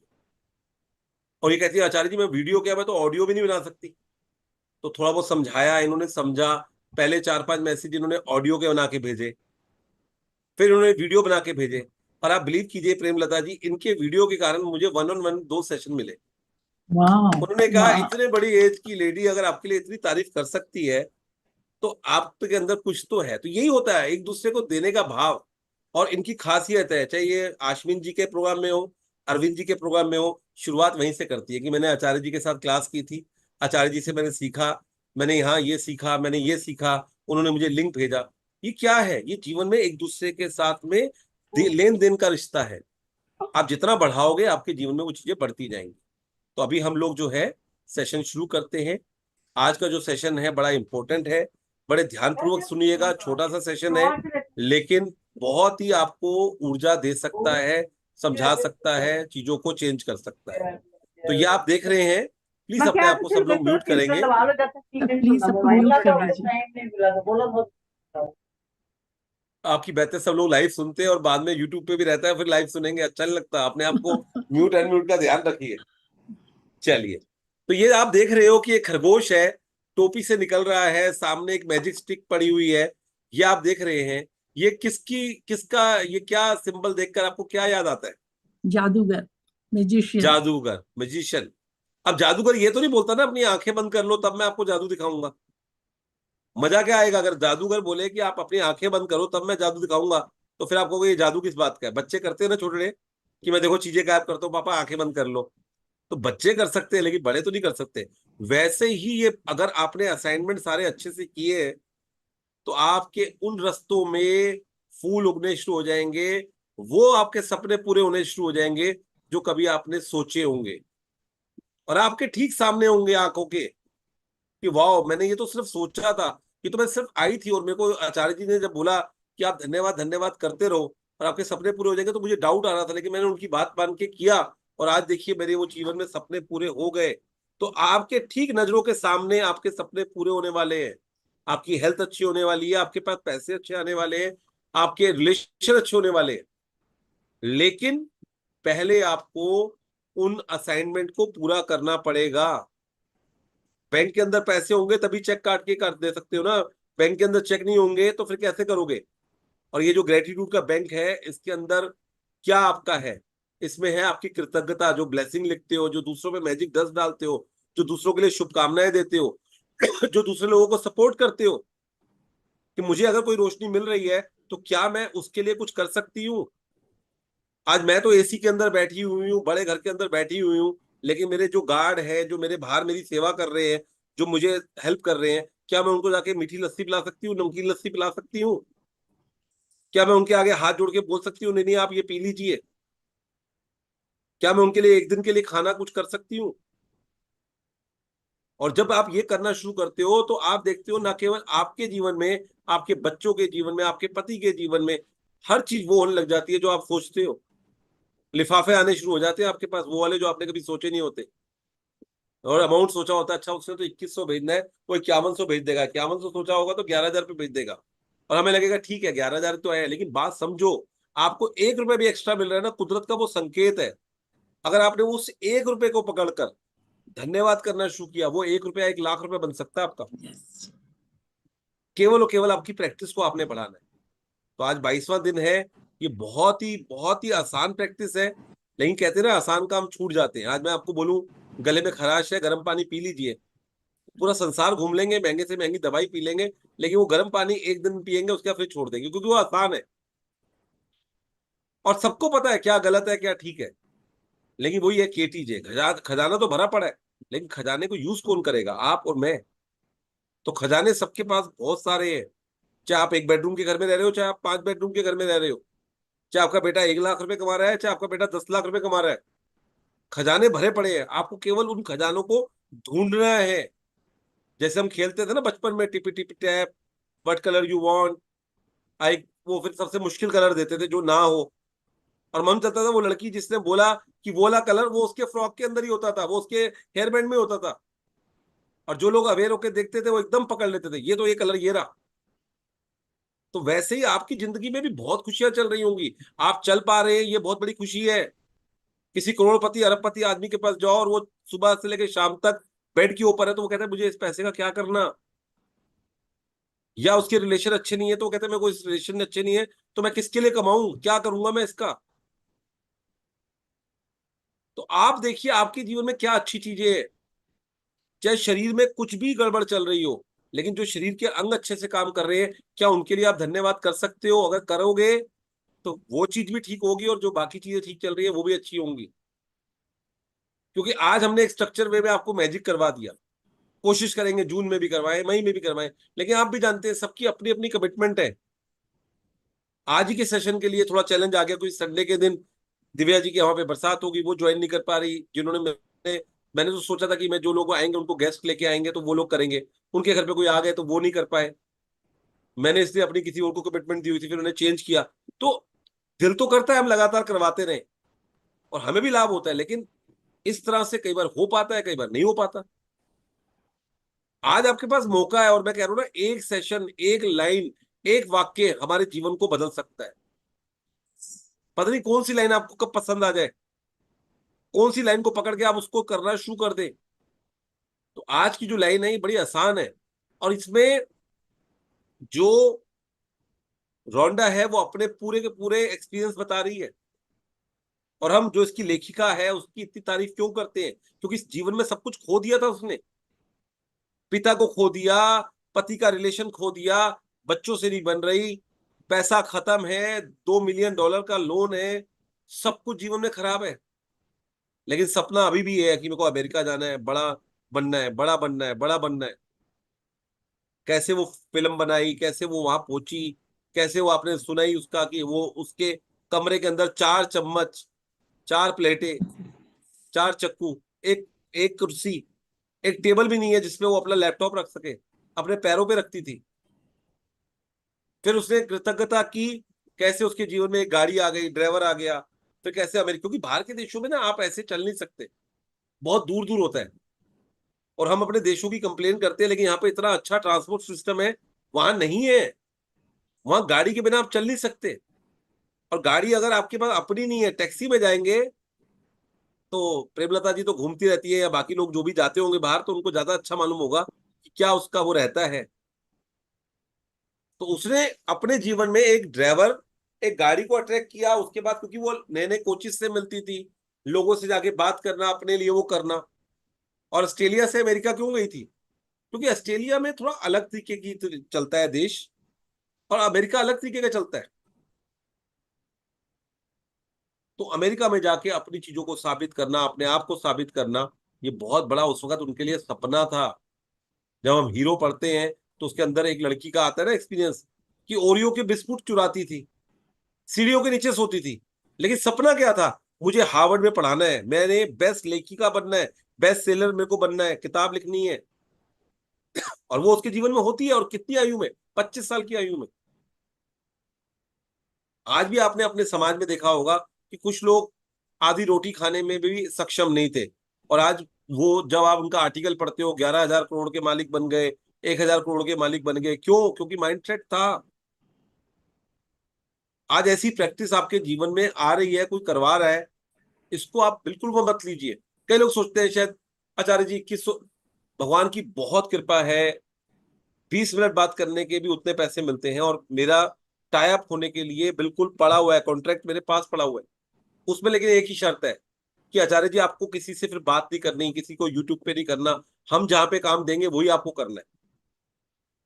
और ये कहती है आचार्य जी मैं वीडियो क्या, मैं तो ऑडियो भी नहीं बना सकती। तो थोड़ा बहुत समझाया, इन्होंने समझा। पहले 4-5 मैसेज इन्होंने ऑडियो के बना के भेजे, फिर उन्होंने वीडियो बना के भेजे। और आप बिलीव कीजिए प्रेमलता जी, इनके वीडियो के कारण मुझे 1-on-1 2 सेशन मिले। उन्होंने कहा इतने बड़ी एज की लेडी अगर आपके लिए इतनी तारीफ कर सकती है, तो आपके अंदर कुछ तो है। तो यही होता है एक दूसरे को देने का भाव। और इनकी खासियत है, चाहे ये आश्विन जी के प्रोग्राम में हो, अरविंद जी के प्रोग्राम में हो, शुरुआत वहीं से करती है कि मैंने आचार्य जी के साथ क्लास की थी, आचार्य जी से मैंने सीखा, मैंने यहाँ ये सीखा, मैंने ये सीखा, उन्होंने मुझे लिंक भेजा। ये क्या है, ये जीवन में एक दूसरे के साथ में लेन देन का रिश्ता है। आप जितना बढ़ाओगे आपके जीवन में वो चीजें बढ़ती जाएंगी। तो अभी हम लोग जो है सेशन शुरू करते हैं। आज का जो सेशन है बड़ा इंपॉर्टेंट है, बड़े ध्यानपूर्वक सुनिएगा। छोटा सा सेशन है, लेकिन बहुत ही आपको ऊर्जा दे सकता है, समझा सकता है, चीजों को चेंज कर सकता है। तो ये आप देख रहे हैं प्लीज अपने आप को सब लोग म्यूट करेंगे। प्लीज सबको म्यूट कर दीजिए। आपकी बातें सब लोग लाइव सुनते हैं और बाद में यूट्यूब पे भी रहता है, फिर लाइव सुनेंगे, अच्छा नहीं लगता। अपने आप को म्यूट एंड म्यूट का ध्यान रखिए। चलिए, तो ये आप देख रहे हो कि एक खरगोश है, टोपी से निकल रहा है, सामने एक मैजिक स्टिक पड़ी हुई है, ये आप देख रहे हैं। ये किसका, ये क्या सिंबल देखकर आपको क्या याद आता है? जादूगर, मैजिशियन। जादूगर, मैजिशियन। अब जादूगर ये तो नहीं बोलता ना अपनी आंखें बंद कर लो तब मैं आपको जादू दिखाऊंगा। मजा क्या आएगा अगर जादूगर बोले कि आप अपनी आंखें बंद करो तब मैं जादू दिखाऊंगा, तो फिर आपको ये जादू किस बात का है? बच्चे करते हैं ना छोटे, कि मैं देखो चीजें गायब करता हूँ, पापा आंखें बंद कर लो। तो बच्चे कर सकते हैं लेकिन बड़े तो नहीं कर सकते। वैसे ही ये, अगर आपने असाइनमेंट सारे अच्छे से किए तो आपके उन रस्तों में फूल उगने शुरू हो जाएंगे, वो आपके सपने पूरे होने शुरू हो जाएंगे जो कभी आपने सोचे होंगे, और आपके ठीक सामने होंगे आंखों के, कि वाह मैंने ये तो सिर्फ सोचा था, ये तो मैं सिर्फ आई थी और मेरे को आचार्य जी ने जब बोला कि आप धन्यवाद धन्यवाद करते रहो और आपके सपने पूरे हो जाएंगे, तो मुझे डाउट आ रहा था, लेकिन मैंने उनकी बात मान के किया और आज देखिए मेरे वो जीवन में सपने पूरे हो गए। तो आपके ठीक नजरों के सामने आपके सपने पूरे होने वाले हैं, आपकी हेल्थ अच्छी होने वाली है, आपके पास पैसे अच्छे आने वाले हैं, आपके रिलेशन अच्छे होने वाले हैं। लेकिन पहले आपको उन असाइनमेंट को पूरा करना पड़ेगा। बैंक के अंदर पैसे होंगे तभी चेक काट के कर दे सकते हो ना, बैंक के अंदर चेक नहीं होंगे तो फिर कैसे करोगे? और ये जो ग्रेटिट्यूड का बैंक है, इसके अंदर क्या आपका है? इसमें है आपकी कृतज्ञता, जो ब्लेसिंग लिखते हो, जो दूसरों पे मैजिक डस्ट डालते हो, जो दूसरों के लिए शुभकामनाएं देते हो, जो दूसरे लोगों को सपोर्ट करते हो, कि मुझे अगर कोई रोशनी मिल रही है तो क्या मैं उसके लिए कुछ कर सकती हूँ? आज मैं तो एसी के अंदर बैठी हुई हूँ, बड़े घर के अंदर बैठी हुई हूँ, लेकिन मेरे जो गार्ड है, जो मेरे बाहर मेरी सेवा कर रहे हैं, जो मुझे हेल्प कर रहे हैं, क्या मैं उनको जाके मीठी लस्सी पिला सकती हूँ, नमकीन लस्सी पिला सकती हूँ? क्या मैं उनके आगे हाथ जोड़ के बोल सकती हूँ नहीं नहीं आप ये पी लीजिए? क्या मैं उनके लिए एक दिन के लिए खाना कुछ कर सकती हूँ? और जब आप ये करना शुरू करते हो तो आप देखते हो ना केवल आपके जीवन में, आपके बच्चों के जीवन में, आपके पति के जीवन में, हर चीज वो होने लग जाती है जो आप सोचते हो। लिफाफे आने शुरू हो जाते हैं आपके पास, वो वाले जो आपने कभी सोचे नहीं होते, और अमाउंट सोचा होता है, अच्छा उसने तो 2100 भेजना है, वो 5100 भेज देगा, 5100 सोचा होगा तो 11,000 पे भेज देगा, और हमें लगेगा ठीक है 11,000 तो है, लेकिन बात समझो, आपको 1 रुपए भी एक्स्ट्रा मिल रहा है ना, कुदरत का वो संकेत है। अगर आपने उस 1 रुपए को पकड़कर धन्यवाद करना शुरू किया, वो 1 रुपया 1 लाख रुपए बन सकता है आपका, केवल और केवल आपकी प्रैक्टिस को आपने बढ़ाना है। तो आज 22वां दिन है, ये बहुत ही आसान प्रैक्टिस है, लेकिन कहते हैं ना आसान काम छूट जाते हैं। आज मैं आपको बोलूं गले में खराश है, गर्म पानी पी लीजिए, पूरा संसार घूम लेंगे, महंगे से महंगी दवाई पी लेंगे, लेकिन वो गर्म पानी एक दिन पियेंगे उसके बाद फिर छोड़ देंगे, क्योंकि वो आसान है और सबको पता है क्या गलत है क्या ठीक है। लेकिन वही है केटीजे, खजाना तो भरा पड़ा है, लेकिन खजाने को यूज कौन करेगा? आप और मैं। तो खजाने सबके पास बहुत सारे हैं, चाहे आप 1 बेडरूम के घर में रह रहे हो, चाहे आप 5 बेडरूम के घर में रह रहे हो, चाहे आपका बेटा 1 लाख रुपए कमा रहा है, चाहे आपका बेटा 10 लाख रुपए कमा रहा है, खजाने भरे पड़े हैं, आपको केवल उन खजानों को ढूंढना है। जैसे हम खेलते थे ना बचपन में, tippy tippy tap, what colour you want, I, वो फिर सबसे मुश्किल कलर देते थे जो ना हो, और मन चाहता था वो लड़की जिसने बोला कि वो वाला कलर वो उसके फ्रॉक के अंदर ही होता था, वो उसके हेयर बैंड में होता था, और जो लोग अवेयर होकर देखते थे वो एकदम पकड़ लेते थे ये तो ये कलर ये रहा। तो वैसे ही आपकी जिंदगी में भी बहुत खुशियां चल रही होंगी, आप चल पा रहे हैं, ये बहुत बड़ी खुशी है। किसी करोड़पति अरबपति आदमी के पास जाओ और वो सुबह से लेकर शाम तक बेड के ऊपर है, तो वो कहता है मुझे इस पैसे का क्या करना? या उसके रिलेशन अच्छे नहीं है तो वो कहते हैं मेरे को इस रिलेशन अच्छे नहीं है, तो मैं किसके लिए कमाऊं, क्या करूंगा मैं इसका? तो आप देखिए आपके जीवन में क्या अच्छी चीजें हैं। चाहे शरीर में कुछ भी गड़बड़ चल रही हो, लेकिन जो शरीर के अंग अच्छे से काम कर रहे हैं, क्या उनके लिए आप धन्यवाद कर सकते हो? अगर करोगे तो वो चीज भी ठीक होगी और जो बाकी चीजें ठीक चल रही है वो भी अच्छी होंगी। क्योंकि आज हमने एक स्ट्रक्चर वे में आपको मैजिक करवा दिया, कोशिश करेंगे जून में भी करवाएं, मई में भी करवाएं, लेकिन आप भी जानते हैं सबकी अपनी अपनी कमिटमेंट है। आज ही के सेशन के लिए थोड़ा चैलेंज आ गया, कोई संडे के दिन दिव्या जी के वहां पे बरसात होगी, वो ज्वाइन नहीं कर पा रही, जिन्होंने मैंने तो सोचा था कि मैं जो लोग आएंगे उनको गेस्ट लेके आएंगे तो वो लोग करेंगे, उनके घर पे कोई आ गए तो वो नहीं कर पाए। मैंने इसलिए अपनी किसी और को कमिटमेंट दी हुई थी, फिर उन्हें चेंज किया। तो दिल तो करता है हम लगातार करवाते रहे और हमें भी लाभ होता है, लेकिन इस तरह से कई बार हो पाता है, कई बार नहीं हो पाता। आज आपके पास मौका है, और मैं कह रहा हूं ना, एक सेशन, एक लाइन, एक वाक्य हमारे जीवन को बदल सकता है। पता नहीं कौन सी लाइन आपको कब पसंद आ जाए, कौन सी लाइन को पकड़ के आप उसको करना शुरू कर दें। तो आज की जो लाइन है ये बड़ी आसान है, और इसमें जो रोंडा है वो अपने पूरे के पूरे एक्सपीरियंस बता रही है, और हम जो इसकी लेखिका है उसकी इतनी तारीफ क्यों करते हैं? क्योंकि इस जीवन में सब कुछ खो दिया था उसने। पिता को खो दिया, पति का रिलेशन खो दिया, बच्चों से नहीं बन रही, पैसा खत्म है, $2 मिलियन का लोन है, सब कुछ जीवन में खराब है। लेकिन सपना अभी भी है कि मेरे को अमेरिका जाना है, बड़ा बनना है, बड़ा बनना है, बड़ा बनना है। कैसे वो फिल्म बनाई, कैसे वो वहां पहुंची, कैसे वो आपने सुनाई उसका कि वो उसके कमरे के अंदर 4 चम्मच, 4 प्लेटें, 4 चक्कू, एक एक कुर्सी, एक टेबल भी नहीं है जिसपे वो अपना लैपटॉप रख सके, अपने पैरों पे रखती थी। फिर उसने कृतज्ञता की, कैसे उसके जीवन में एक गाड़ी आ गई, ड्राइवर आ गया। फिर कैसे अमेरिका, क्योंकि बाहर के देशों में ना आप ऐसे चल नहीं सकते, बहुत दूर दूर होता है। और हम अपने देशों की कंप्लेन करते हैं, लेकिन यहाँ पे इतना अच्छा ट्रांसपोर्ट सिस्टम है, वहां नहीं है। वहां गाड़ी के बिना आप चल नहीं सकते, और गाड़ी अगर आपके पास अपनी नहीं है, टैक्सी में जाएंगे तो प्रेमलता जी तो घूमती रहती है, या बाकी लोग जो भी जाते होंगे बाहर, तो उनको ज्यादा अच्छा मालूम होगा कि क्या उसका वो रहता है। तो उसने अपने जीवन में एक ड्राइवर, एक गाड़ी को अट्रैक्ट किया। उसके बाद क्योंकि वो नए नए कोचेस से मिलती थी, लोगों से जाके बात करना, अपने लिए वो करना। और ऑस्ट्रेलिया से अमेरिका क्यों गई थी? क्योंकि ऑस्ट्रेलिया में थोड़ा अलग तरीके की चलता है देश, और अमेरिका अलग तरीके का चलता है। तो अमेरिका में जाके अपनी चीजों को साबित करना, अपने आप को साबित करना, ये बहुत बड़ा उस वक्त उनके लिए सपना था। जब हम हीरो पढ़ते हैं तो उसके अंदर एक लड़की का आता है ना एक्सपीरियंस, कि ओरियो के बिस्कुट चुराती थी, सीढ़ियों के नीचे सोती थी, लेकिन सपना क्या था? मुझे हार्वर्ड में पढ़ाना है, मैंने बेस्ट लेखिका बनना है, बेस्ट सेलर मेरे को बनना है, किताब लिखनी है। और वो उसके जीवन में होती है, और कितनी आयु में? 25 साल की आयु में। आज भी आपने अपने समाज में देखा होगा कि कुछ लोग आधी रोटी खाने में भी सक्षम नहीं थे, और आज वो, जब आप उनका आर्टिकल पढ़ते हो, 11,000 करोड़ के मालिक बन गए, 1,000 करोड़ के मालिक बन गए। क्यों? क्योंकि माइंडसेट था। आज ऐसी प्रैक्टिस आपके जीवन में आ रही है, कोई करवा रहा है, इसको आप बिल्कुल वो मत लीजिए। कई लोग सोचते हैं शायद आचार्य जी भगवान की बहुत कृपा है, 20 मिनट बात करने के भी उतने पैसे मिलते हैं, और मेरा टाई अप होने के लिए बिल्कुल पड़ा हुआ है, कॉन्ट्रैक्ट मेरे पास पड़ा हुआ है उसमें। लेकिन एक ही शर्त है कि आचार्य जी आपको किसी से फिर बात नहीं करनी, किसी को यूट्यूब पे नहीं करना, हम जहां पे काम देंगे वही आपको करना है,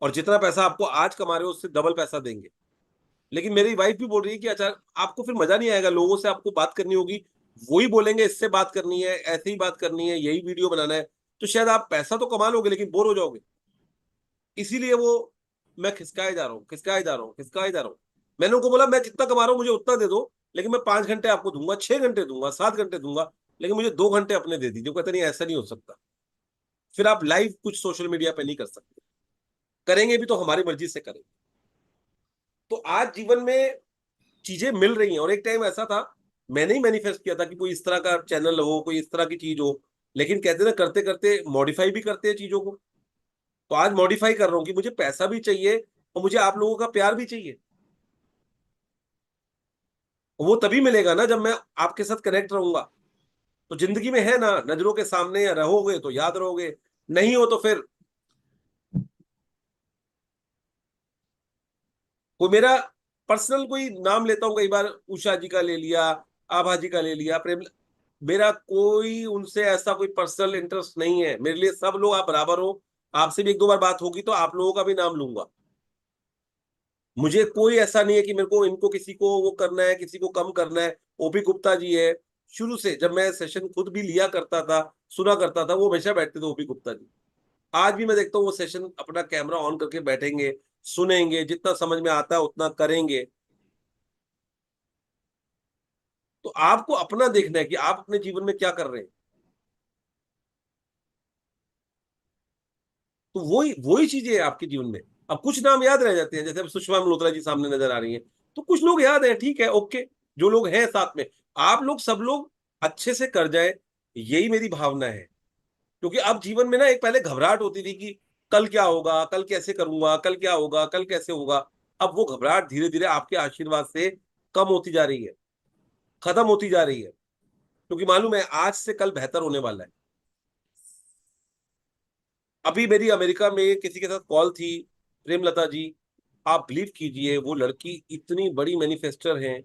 और जितना पैसा आपको आज कमा रहे हो उससे डबल पैसा देंगे। लेकिन मेरी वाइफ भी बोल रही है कि आचार्य आपको फिर मजा नहीं आएगा, लोगों से आपको बात करनी होगी, वही बोलेंगे इससे बात करनी है, ऐसे ही बात करनी है, यही वीडियो बनाना है, तो शायद आप पैसा तो कमा लोगे लेकिन बोर हो जाओगे। इसीलिए वो, मैं खिसकाए जा रहा हूँ, खिसकाए जा रहा हूँ, खिसकाए जा रहा हूँ। मैंने उनको बोला मैं जितना कमा रहा हूँ मुझे उतना दे दो, लेकिन मैं 5 घंटे आपको दूंगा, 6 घंटे दूंगा, 7 घंटे दूंगा, लेकिन मुझे 2 घंटे अपने दे दीजिए। कहते नहीं, ऐसा नहीं हो सकता। फिर आप लाइव कुछ सोशल मीडिया पे नहीं कर सकते, करेंगे भी तो हमारी मर्जी से करेंगे। तो आज जीवन में चीजें मिल रही हैं, और एक टाइम ऐसा था, मैंने ही मैनिफेस्ट किया था कि कोई इस तरह का चैनल हो, कोई इस तरह की चीज हो। लेकिन कहते ना, करते करते मॉडिफाई भी करते हैं चीजों को। तो आज मॉडिफाई कर रहा हूं कि मुझे पैसा भी चाहिए, और मुझे आप लोगों का प्यार भी चाहिए। वो तभी मिलेगा ना जब मैं आपके साथ कनेक्ट रहूंगा। तो जिंदगी में है ना, नजरों के सामने या रहोगे तो याद रहोगे, नहीं हो तो फिर कोई मेरा पर्सनल कोई नाम लेता हूं, कई बार उषा जी का ले लिया, आभा जी का ले लिया, प्रेम, मेरा कोई उनसे ऐसा कोई पर्सनल इंटरेस्ट नहीं है। मेरे लिए सब लोग आप बराबर हो। आपसे भी 1-2 बार बात होगी तो आप लोगों का भी नाम लूंगा। मुझे कोई ऐसा नहीं है कि मेरे को इनको किसी को वो करना है, किसी को कम करना है। ओपी गुप्ता जी है, शुरू से जब मैं सेशन खुद भी लिया करता था, सुना करता था, वो हमेशा बैठते थे ओपी गुप्ता जी। आज भी मैं देखता हूँ वो सेशन अपना कैमरा ऑन करके बैठेंगे, सुनेंगे, जितना समझ में आता है उतना करेंगे। तो आपको अपना देखना है कि आप अपने जीवन में क्या कर रहे हैं। तो वही वही चीजें है आपके जीवन में। अब कुछ नाम याद रह जाते हैं, जैसे अब सुषमा मल्होत्रा जी सामने नजर आ रही हैं, तो कुछ लोग याद है, ठीक है, ओके, जो लोग हैं साथ में। आप लोग सब लोग अच्छे से कर जाए, यही मेरी भावना है। क्योंकि अब जीवन में ना एक पहले घबराहट होती थी कि कल क्या होगा, कल कैसे करूंगा, कल क्या होगा, कल कैसे होगा। अब वो घबराहट धीरे धीरे आपके आशीर्वाद से कम होती जा रही है, खत्म होती जा रही है। क्योंकि मालूम है आज से कल बेहतर होने वाला है। अभी मेरी अमेरिका में किसी के साथ कॉल थी, प्रेमलता जी। आप बिलीव कीजिए वो लड़की इतनी बड़ी मैनिफेस्टर हैं,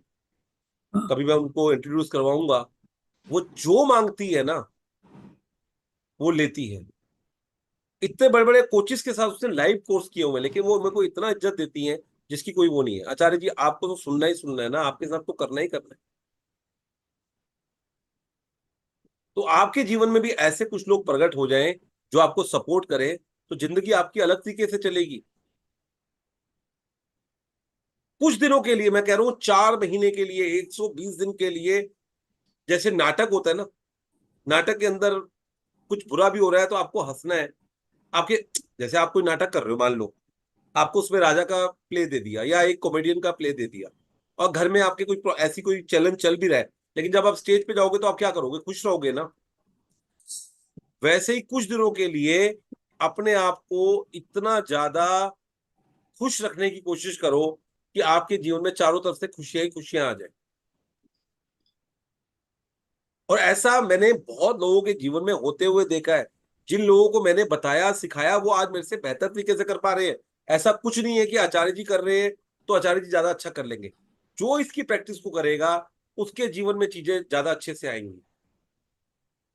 कभी मैं उनको इंट्रोड्यूस करवाऊंगा। वो जो मांगती है ना वो लेती है। इतने बड़े बड़े कोचिस के साथ उसने लाइव कोर्स किए हुए हैं, लेकिन वो मेरे को इतना इज्जत देती हैं जिसकी कोई वो नहीं है। आचार्य जी आपको तो सुनना ही सुनना है ना, आपके साथ तो करना ही करना है। तो आपके जीवन में भी ऐसे कुछ लोग प्रकट हो जाएं जो आपको सपोर्ट करें, तो जिंदगी आपकी अलग तरीके से चलेगी। कुछ दिनों के लिए मैं कह रहा हूं, 4 महीने के लिए, 120 दिन के लिए। जैसे नाटक होता है ना, नाटक के अंदर कुछ बुरा भी हो रहा है तो आपको हंसना है। आपके जैसे आप कोई नाटक कर रहे हो, मान लो आपको उसमें राजा का प्ले दे दिया या एक कॉमेडियन का प्ले दे दिया, और घर में आपके कोई ऐसी कोई चलन चल भी रहा है, लेकिन जब आप स्टेज पे जाओगे तो आप क्या करोगे, खुश रहोगे ना। वैसे ही कुछ दिनों के लिए अपने आप को इतना ज्यादा खुश रखने की कोशिश करो कि आपके जीवन में चारों तरफ से खुशियां ही खुशियां आ जाए। और ऐसा मैंने बहुत लोगों के जीवन में होते हुए देखा है। जिन लोगों को मैंने बताया सिखाया वो आज मेरे से बेहतर तरीके से कर पा रहे हैं। ऐसा कुछ नहीं है कि आचार्य जी कर रहे हैं तो आचार्य जी ज्यादा अच्छा कर लेंगे। जो इसकी प्रैक्टिस को करेगा उसके जीवन में चीजें ज्यादा अच्छे से आएंगी।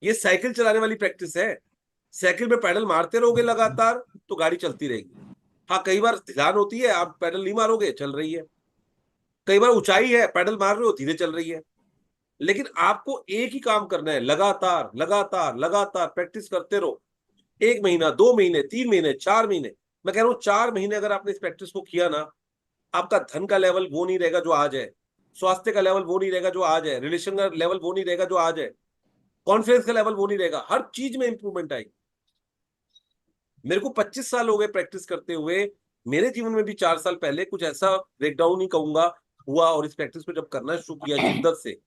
ये साइकिल चलाने वाली प्रैक्टिस है। साइकिल में पैडल मारते रहोगे लगातार तो गाड़ी चलती रहेगी। हाँ, कई बार ढलान होती है, आप पैडल नहीं मारोगे, चल रही है। कई बार ऊंचाई है, पैडल मार रहे हो, धीरे चल रही है। लेकिन आपको एक ही काम करना है, लगातार लगातार लगातार प्रैक्टिस करते रहो। 1 महीना, 2 महीने, 3 महीने, 4 महीने। मैं कह रहा हूं 4 महीने अगर आपने इस प्रैक्टिस को किया ना, आपका धन का लेवल वो नहीं रहेगा जो आज है, स्वास्थ्य का लेवल वो नहीं रहेगा जो आज है, रिलेशन का लेवल वो नहीं रहेगा जो आज है, कॉन्फिडेंस का लेवल वो नहीं रहेगा। हर चीज में इंप्रूवमेंट आएगी। मेरे को 25 साल हो गए प्रैक्टिस करते हुए। मेरे जीवन में भी 4 साल पहले कुछ ऐसा ब्रेकडाउन नहीं कहूंगा हुआ, और इस प्रैक्टिस को जब करना शुरू किया शिद्दत से,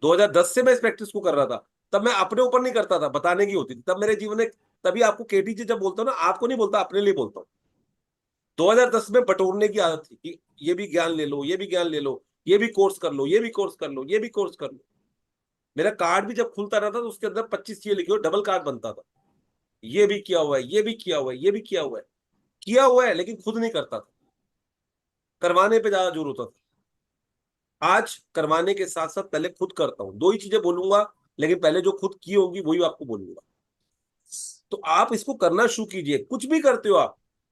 2010 से मैं इस प्रैक्टिस को कर रहा था। तब मैं अपने ऊपर नहीं करता था, बताने की होती थी तब मेरे जीवन में। तभी आपको केटी जी जब बोलता हूं ना, आपको नहीं बोलता, अपने लिए बोलता हूं। 2010 में बटोरने की आदत थी कि ये भी ज्ञान ले लो, ये भी ज्ञान ले लो, ये भी कोर्स कर लो, ये भी कोर्स कर लो, ये भी कोर्स कर लो। मेरा कार्ड भी जब खुलता रहता तो उसके अंदर 25 चीजें लिखी हो, डबल कार्ड बनता था। ये भी किया हुआ है, ये भी किया हुआ है, ये भी किया हुआ है, किया हुआ है, लेकिन खुद नहीं करता था। करवाने पे ज्यादा जोर होता था। आज करवाने के साथ साथ पहले खुद करता हूं। दो ही चीजें बोलूंगा, लेकिन पहले जो खुद की होंगी वही आपको बोलूंगा। तो आप इसको करना शुरू कीजिए। कुछ भी करते हो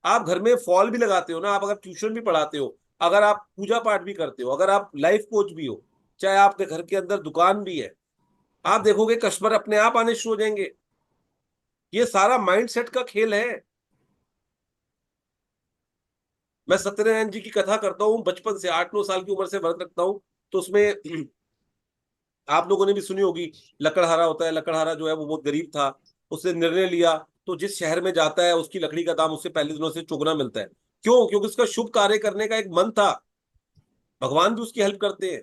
आप घर में फॉल भी लगाते हो ना, आप अगर ट्यूशन भी पढ़ाते हो, अगर आप पूजा पाठ भी करते हो, अगर आप लाइफ कोच भी हो, चाहे आपके घर के अंदर दुकान भी है, आप देखोगे कस्टमर अपने आप आने शुरू हो जाएंगे। ये सारा माइंडसेट का खेल है। मैं सत्यनारायण जी की कथा करता हूँ, बचपन से 8-9 साल की उम्र से व्रत रखता हूँ। तो उसमें आप लोगों ने भी सुनी होगी, लकड़हारा होता है। लकड़हारा जो है वो बहुत गरीब था, उसने निर्णय लिया, तो जिस शहर में जाता है उसकी लकड़ी का दाम उससे पहले दिनों से चुगना मिलता है। क्यों? क्योंकि उसका शुभ कार्य करने का एक मन था। भगवान भी उसकी हेल्प करते हैं।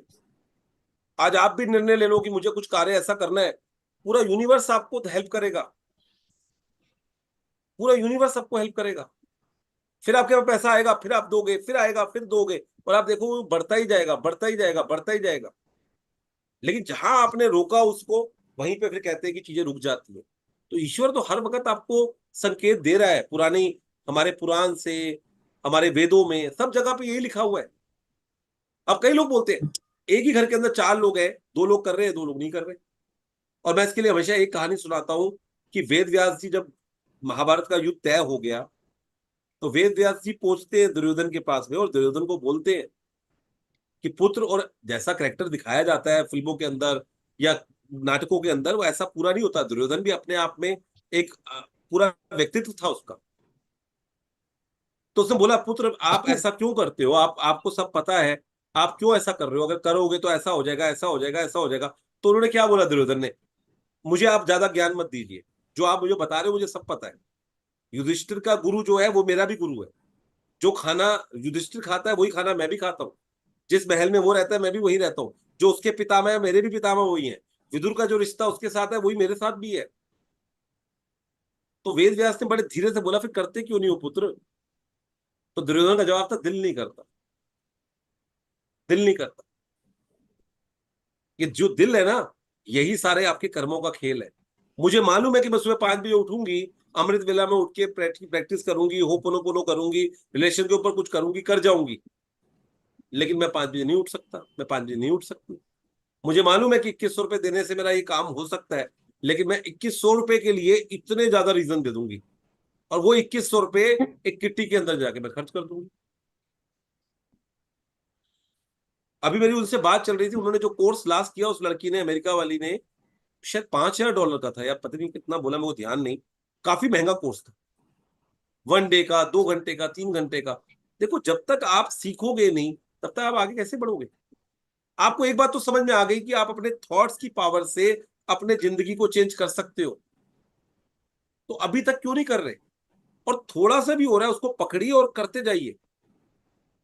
आज आप भी निर्णय ले लो कि मुझे कुछ कार्य ऐसा करना है, पूरा यूनिवर्स आपको हेल्प करेगा। पूरा यूनिवर्स आपको हेल्प करेगा। फिर आपके पास पैसा आएगा, फिर आप दोगे, फिर आएगा, फिर दोगे, और आप देखो वो बढ़ता ही जाएगा, बढ़ता ही जाएगा, बढ़ता ही जाएगा। लेकिन जहां आपने रोका उसको, वहीं पे फिर कहते हैं कि चीजें रुक जाती है। तो ईश्वर तो हर वक्त आपको संकेत दे रहा है। पुरानी हमारे पुराण से, हमारे वेदों में सब जगह पे यही लिखा हुआ है। अब कई लोग बोलते हैं एक ही घर के अंदर 4 लोग हैं, 2 लोग कर रहे हैं, 2 लोग नहीं कर रहे। और मैं इसके लिए हमेशा एक कहानी सुनाता हूं कि वेद व्यास जी जब महाभारत का युद्ध तय हो गया, तो वेद व्यास जी पहुंचते हैं दुर्योधन के पास में, और दुर्योधन को बोलते हैं कि पुत्र, और जैसा करेक्टर दिखाया जाता है फिल्मों के अंदर या नाटकों के अंदर, वो ऐसा पूरा नहीं होता। दुर्योधन भी अपने आप में एक पूरा व्यक्तित्व था उसका। तो उसने बोला, पुत्र आप ऐसा क्यों करते हो, आपको सब पता है, आप क्यों ऐसा कर रहे हो, अगर करोगे तो ऐसा हो जाएगा, ऐसा हो जाएगा, ऐसा हो जाएगा। तो उन्होंने क्या बोला दुर्योधन ने, मुझे आप ज्यादा ज्ञान मत दीजिए, जो आप मुझे बता रहे हो मुझे सब पता है। युधिष्ठिर का गुरु जो है वो मेरा भी गुरु है। जो खाना युधिष्ठिर खाता है वही खाना मैं भी खाता हूँ। जिस महल में वो रहता है मैं भी वही रहता हूँ। जो उसके पितामह है मेरे भी पितामह वही हैं। विदुर का जो रिश्ता उसके साथ है वही मेरे साथ भी है। तो वेद व्यास ने बड़े धीरे से बोला, फिर करते क्यों नहीं हो पुत्र? तो दुर्योधन का जवाब था, दिल नहीं करता, दिल नहीं करता। ये जो दिल है ना, यही सारे आपके कर्मों का खेल है। मुझे मालूम है कि मैं सुबह 5 बजे उठूंगी, अमृत वेला में उठ के प्रैक्टिस करूंगी, होपोनोपोनो करूंगी, रिलेशन के ऊपर कुछ करूंगी, कर जाऊंगी, लेकिन मैं 5 बजे नहीं उठ सकता, मैं 5 बजे नहीं उठ सकती। मुझे मालूम है कि 2100 रुपए देने से मेरा ये काम हो सकता है, लेकिन मैं 2100 रुपए के लिए इतने ज्यादा रीजन दे दूंगी, और वो 2100 रुपए एक किट्टी के अंदर जाके मैं खर्च कर दूंगी। अभी मेरी उनसे बात चल रही थी, उन्होंने जो कोर्स लास्ट किया, उस लड़की ने, अमेरिका वाली ने, शायद $5000 का था या पता नहीं कितना बोला, मेरे को ध्यान नहीं। काफी महंगा कोर्स था, 1 डे का, 2 घंटे का, 3 घंटे का। देखो, जब तक आप सीखोगे नहीं, तब तक आप आगे कैसे बढ़ोगे? आपको एक बात तो समझ में आ गई कि आप अपने थॉट्स की पावर से अपने जिंदगी को चेंज कर सकते हो, तो अभी तक क्यों नहीं कर रहे? और थोड़ा सा भी हो रहा है उसको पकड़िए और करते जाइए।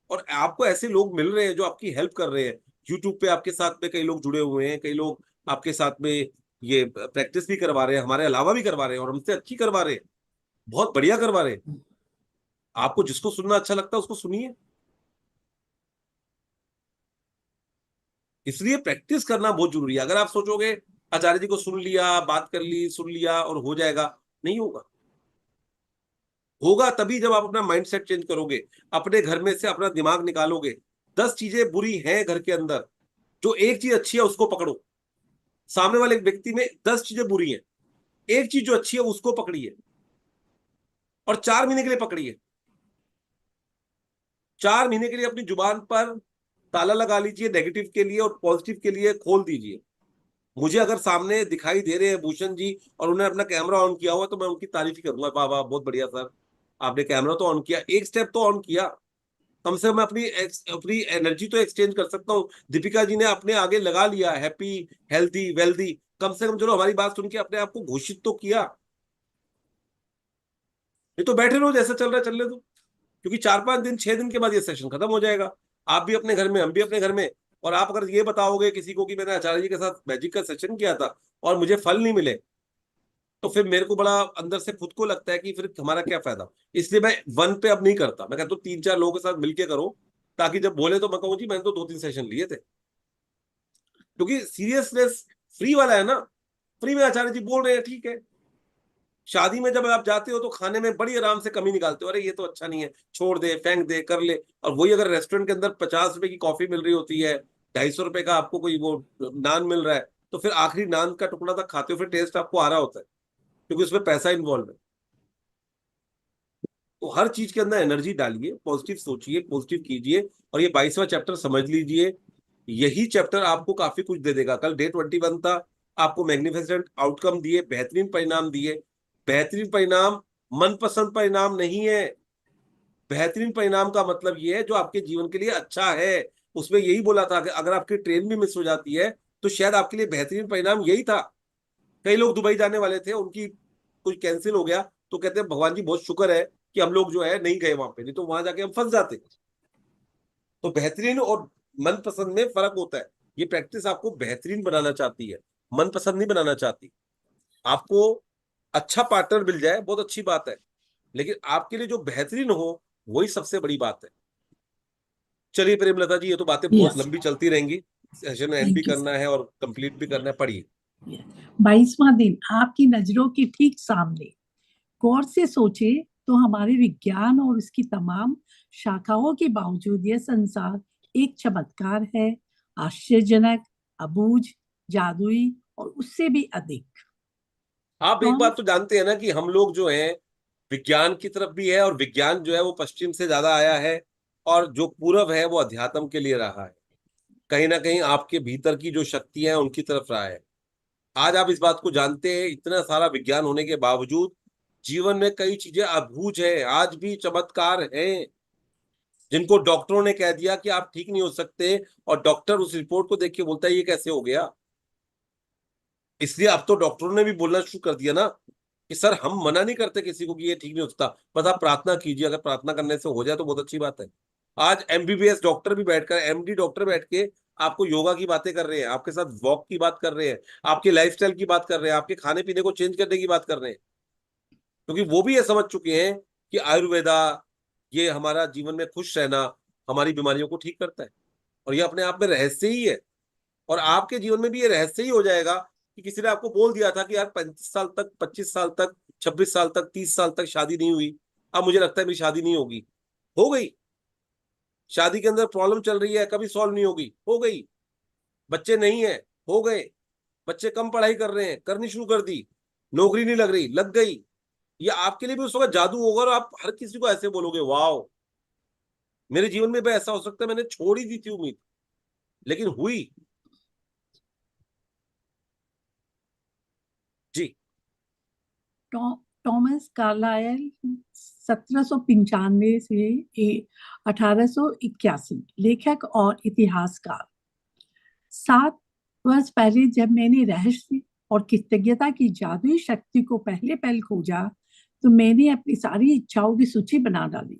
और आपको ऐसे लोग मिल रहे हैं जो आपकी हेल्प कर रहे हैं। यूट्यूब पे आपके साथ में कई लोग जुड़े हुए हैं, कई लोग आपके साथ में ये प्रैक्टिस भी करवा रहे हैं, हमारे अलावा भी करवा रहे हैं, और हमसे अच्छी करवा रहे हैं, बहुत बढ़िया करवा रहे हैं। आपको जिसको सुनना अच्छा लगता है उसको सुनिए। इसलिए प्रैक्टिस करना बहुत जरूरी है। अगर आप सोचोगे आचार्य जी को सुन लिया, बात कर ली, सुन लिया और हो जाएगा, नहीं होगा। होगा तभी जब आप अपना माइंडसेट चेंज करोगे, अपने घर में से अपना दिमाग निकालोगे। 10 चीजें बुरी हैं घर के अंदर, जो एक चीज अच्छी है उसको पकड़ो। सामने वाले व्यक्ति में 10 चीजें बुरी हैं, एक चीज जो अच्छी है उसको पकड़िए, और 4 महीने के लिए पकड़िए। 4 महीने के लिए अपनी जुबान पर ताला लगा लीजिए, नेगेटिव के लिए और पॉजिटिव के लिए खोल दीजिए। मुझे अगर सामने दिखाई दे रहे हैं भूषण जी और उन्होंने अपना कैमरा ऑन किया हुआ, तो मैं उनकी तारीफ ही करूंगा, वाह वाह बहुत बढ़िया सर, आपने कैमरा तो ऑन किया, एक स्टेप तो ऑन किया। कम से कम मैं अपनी एनर्जी तो एक्सचेंज कर सकता हूँ। दीपिका जी ने अपने आगे लगा लिया, हैप्पी हेल्थी वेल्दी, कम से कम चलो हमारी बात सुन के अपने आप को घोषित तो किया। ये तो बैठे रहो, जैसा चल रहा है चलने दो, क्योंकि 4-5 दिन 6 दिन के बाद ये सेशन खत्म हो जाएगा। आप भी अपने घर में, हम भी अपने घर में। और आप अगर ये बताओगे किसी को कि मैंने आचार्य जी के साथ मैजिक का सेशन किया था और मुझे फल नहीं मिले, तो फिर मेरे को बड़ा अंदर से खुद को लगता है कि फिर हमारा क्या फायदा। इसलिए मैं 1 पे अब नहीं करता, मैं कहता हूँ 3-4 लोगों के साथ मिलके करो, ताकि जब बोले तो मैं कहूँ जी मैंने तो 2-3 सेशन लिए थे। क्योंकि सीरियसनेस फ्री वाला है ना, फ्री में आचार्य जी बोल रहे हैं, ठीक है। शादी में जब आप जाते हो तो खाने में बड़ी आराम से कमी निकालते हो, अरे ये तो अच्छा नहीं है, छोड़ दे, फेंक दे, कर ले। और वही अगर रेस्टोरेंट के अंदर 50 रुपए की कॉफी मिल रही होती है, 250 रुपए का आपको कोई वो नान मिल रहा है, तो फिर आखिरी नान का टुकड़ा तक खाते हो, फिर टेस्ट आपको आ रहा होता है, क्योंकि उसमें पैसा इन्वॉल्व है। तो हर चीज के अंदर एनर्जी डालिए, पॉजिटिव सोचिए, पॉजिटिव कीजिए, और ये 22वां चैप्टर समझ लीजिए। यही चैप्टर आपको काफी कुछ दे देगा। कल डे 21 था, आपको मैग्निफिसेंट आउटकम दिए, बेहतरीन परिणाम दिए। बेहतरीन परिणाम मनपसंद परिणाम नहीं है। बेहतरीन परिणाम का मतलब ये है जो आपके जीवन के लिए अच्छा है। उसमें यही बोला था कि अगर आपकी ट्रेन भी मिस हो जाती है तो शायद आपके लिए बेहतरीन परिणाम यही था। कई लोग दुबई जाने वाले थे, उनकी कुछ कैंसिल हो गया, तो कहते हैं भगवान जी बहुत शुक्र है कि हम लोग जो है नहीं गए वहां पे, नहीं तो वहां जाके हम फंस जाते। तो बेहतरीन और मनपसंद में फर्क होता है। ये प्रैक्टिस आपको बेहतरीन बनाना चाहती है, मनपसंद नहीं बनाना चाहती। आपको अच्छा पार्टनर मिल जाए बहुत अच्छी बात है, लेकिन आपके लिए जो बेहतरीन हो वही सबसे बड़ी बात है। चलिए प्रेमलता जी, ये तो बातें बहुत यस, लंबी चलती रहेंगी, सेशन एंड भी थैंक यू करना है और कंप्लीट भी करना है, पढ़िए। 22वां दिन आपकी नजरों के ठीक सामने। गौर से सोचे तो हमारे विज्ञान और उसकी तमाम शाखाओं के बावजूद यह संसार एक चमत्कार है, आश्चर्यजनक, अबूझ, जादुई और उससे भी अधिक। आप एक कौन? बात तो जानते हैं ना कि हम लोग जो हैं विज्ञान की तरफ भी है, और विज्ञान जो है वो पश्चिम से ज्यादा आया है, और जो पूरब है वो अध्यात्म के लिए रहा है। कहीं ना कहीं आपके भीतर की जो शक्तियां हैं उनकी तरफ रहा है। आज आप इस बात को जानते हैं, इतना सारा विज्ञान होने के बावजूद जीवन में कई चीजें अबूझ है, आज भी चमत्कार हैं, जिनको डॉक्टरों ने कह दिया कि आप ठीक नहीं हो सकते, और डॉक्टर उस रिपोर्ट को देख के बोलता है ये कैसे हो गया। इसलिए अब तो डॉक्टरों ने भी बोलना शुरू कर दिया ना कि सर हम मना नहीं करते किसी को कि ये ठीक नहीं हो सकता, बस आप प्रार्थना कीजिए, अगर प्रार्थना करने से हो जाए तो बहुत अच्छी बात है। आज एमबीबीएस डॉक्टर भी बैठकर, एमडी डॉक्टर बैठ के आपको योगा की बातें कर रहे हैं, आपके साथ वॉक की बात कर रहे हैं, आपके लाइफस्टाइल की बात कर रहे हैं, आपके खाने पीने को चेंज करने की बात कर रहे हैं, क्योंकि वो भी ये समझ चुके हैं कि आयुर्वेदा ये हमारा जीवन में खुश रहना, हमारी बीमारियों को ठीक करता है। और ये अपने आप में रहस्य ही है। और आपके जीवन में भी ये रहस्य ही हो जाएगा कि किसी ने आपको बोल दिया था कि यार 35 साल तक, 25 साल तक, 26 साल तक, 30 साल तक शादी नहीं हुई, अब मुझे लगता है मेरी शादी नहीं होगी। हो गई। शादी के अंदर प्रॉब्लम चल रही है, कभी सॉल्व नहीं होगी, हो गई। बच्चे नहीं है, हो गए। बच्चे कम पढ़ाई कर रहे हैं, करनी शुरू कर दी। नौकरी नहीं लग रही, लग गई। ये आपके लिए भी उस वक्त जादू होगा और आप हर किसी को ऐसे बोलोगे, वाह, मेरे जीवन में भी ऐसा हो सकता है, मैंने छोड़ ही दी थी उम्मीद, लेकिन हुई। जी। टॉमस कार्लाइल 1795 से 1881, लेखक और इतिहासकार। 7 वर्ष पहले जब मैंने रहस्य और कृतज्ञता की जादुई शक्ति को पहले पहल खोजा, तो मैंने अपनी सारी इच्छाओं की सूची बना डाली।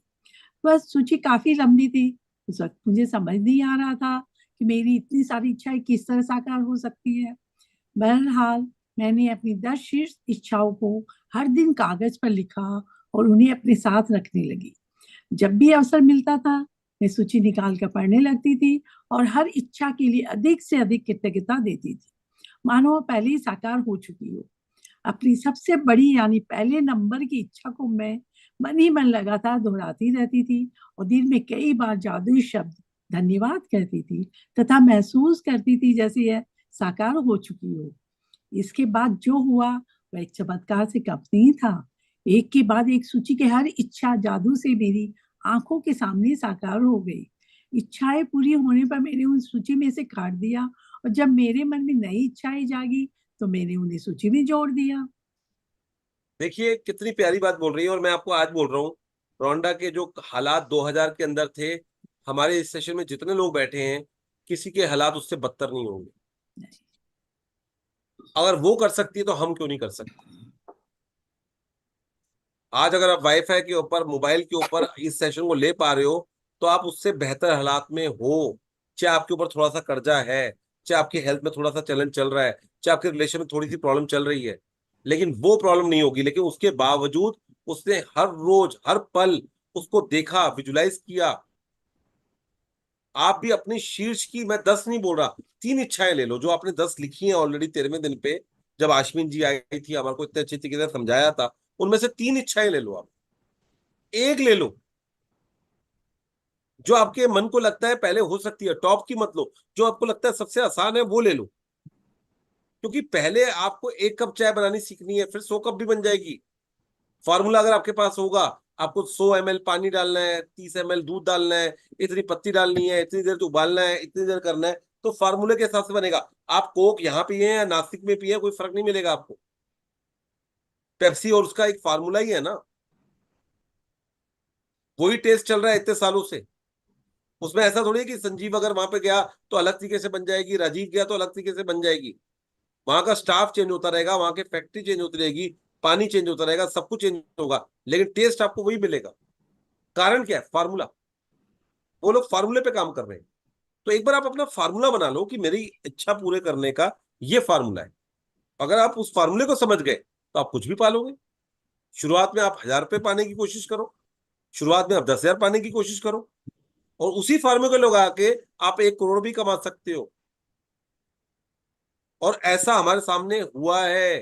वह सूची काफी लंबी थी। उस वक्त मुझे समझ नहीं आ रहा था कि मेरी इतनी सारी इच्छाएं किस तरह साकार हो सकती है। बहरहाल मैंने अपनी 10 शीर्ष इच्छाओं को हर दिन कागज पर लिखा और उन्हें अपने साथ रखने लगी। जब भी अवसर मिलता था, मैं सूची निकाल कर पढ़ने लगती थी और हर इच्छा के लिए अधिक से अधिक कृतज्ञता देती थी, मानो वह पहले ही साकार हो चुकी हो। अपनी सबसे बड़ी यानी पहले नंबर की इच्छा को मैं मन ही मन लगातार दोहराती रहती थी और दिन में कई बार जादुई शब्द धन्यवाद कहती थी तथा महसूस करती थी जैसे यह साकार हो चुकी हो। इसके बाद जो हुआ वह एक चमत्कार से कम नहीं था। एक के बाद एक सूची के हर इच्छा जादू से मेरी आंखों के सामने साकार हो गई। इच्छाएं पूरी होने पर मैंने उन सूची में से काट दिया और जब मेरे मन में नई इच्छाएं जागी तो मैंने उन्हें सूची में जोड़ दिया। देखिए कितनी प्यारी बात बोल रही है। और मैं आपको आज बोल रहा हूँ, रोंडा के जो हालात 2000 के अंदर थे, हमारे इस सेशन में जितने लोग बैठे हैं, किसी के हालात उससे बदतर नहीं होंगे। अगर वो कर सकती है तो हम क्यों नहीं कर सकते? आज अगर आप वाईफाई के ऊपर, मोबाइल के ऊपर इस सेशन को ले पा रहे हो, तो आप उससे बेहतर हालात में हो। चाहे आपके ऊपर थोड़ा सा कर्जा है, चाहे आपकी हेल्थ में थोड़ा सा चलन चल रहा है, चाहे आपके रिलेशन में थोड़ी सी प्रॉब्लम चल रही है, लेकिन वो प्रॉब्लम नहीं होगी। लेकिन उसके बावजूद उसने हर रोज, हर पल उसको देखा, विजुलाइज किया। आप भी अपनी शीर्ष की, मैं 10 नहीं बोल रहा, 3 इच्छाएं ले लो जो आपने 10 लिखी हैं ऑलरेडी 13वें दिन पे, जब आश्विन जी आई थी, हमारे को इतने अच्छे तरीके से समझाया था। उनमें से 3 इच्छाएं ले लो आप। एक ले लो जो आपके मन को लगता है पहले हो सकती है, टॉप की मत लो। जो आपको लगता है सबसे आसान है वो ले लो, क्योंकि पहले आपको 1 कप चाय बनानी सीखनी है, फिर 100 कप भी बन जाएगी। फार्मूला अगर आपके पास होगा, आपको 100 ml पानी डालना है, 30 ml दूध डालना है, इतनी पत्ती डालनी है, इतनी देर तो उबालना है, इतनी देर करना है, तो फार्मूले के हिसाब से बनेगा। आप कोक यहाँ पिए या नासिक में पिए, कोई फर्क नहीं मिलेगा आपको। पेप्सी और उसका एक फार्मूला ही है ना, वही टेस्ट चल रहा है इतने सालों से। उसमें ऐसा थोड़ी है कि संजीव अगर वहां पे गया तो अलग तरीके से बन जाएगी, राजीव गया तो अलग तरीके से बन जाएगी। वहां का स्टाफ चेंज होता रहेगा, वहां की फैक्ट्री चेंज होती रहेगी, पानी चेंज होता रहेगा, सब कुछ चेंज होगा, लेकिन टेस्ट आपको वही मिलेगा। कारण क्या है? फार्मूला। वो लोग फार्मूले पे काम कर रहे हैं। तो एक बार आप अपना फार्मूला बना लो कि मेरी इच्छा पूरे करने का ये फार्मूला है। अगर आप उस फार्मूले को समझ गए तो आप कुछ भी पालोगे। शुरुआत में आप 1000 रुपये पाने की कोशिश करो, शुरुआत में आप 10,000 पाने की कोशिश करो, और उसी फार्मूले को लगा के आप 1 करोड़ भी कमा सकते हो। और ऐसा हमारे सामने हुआ है।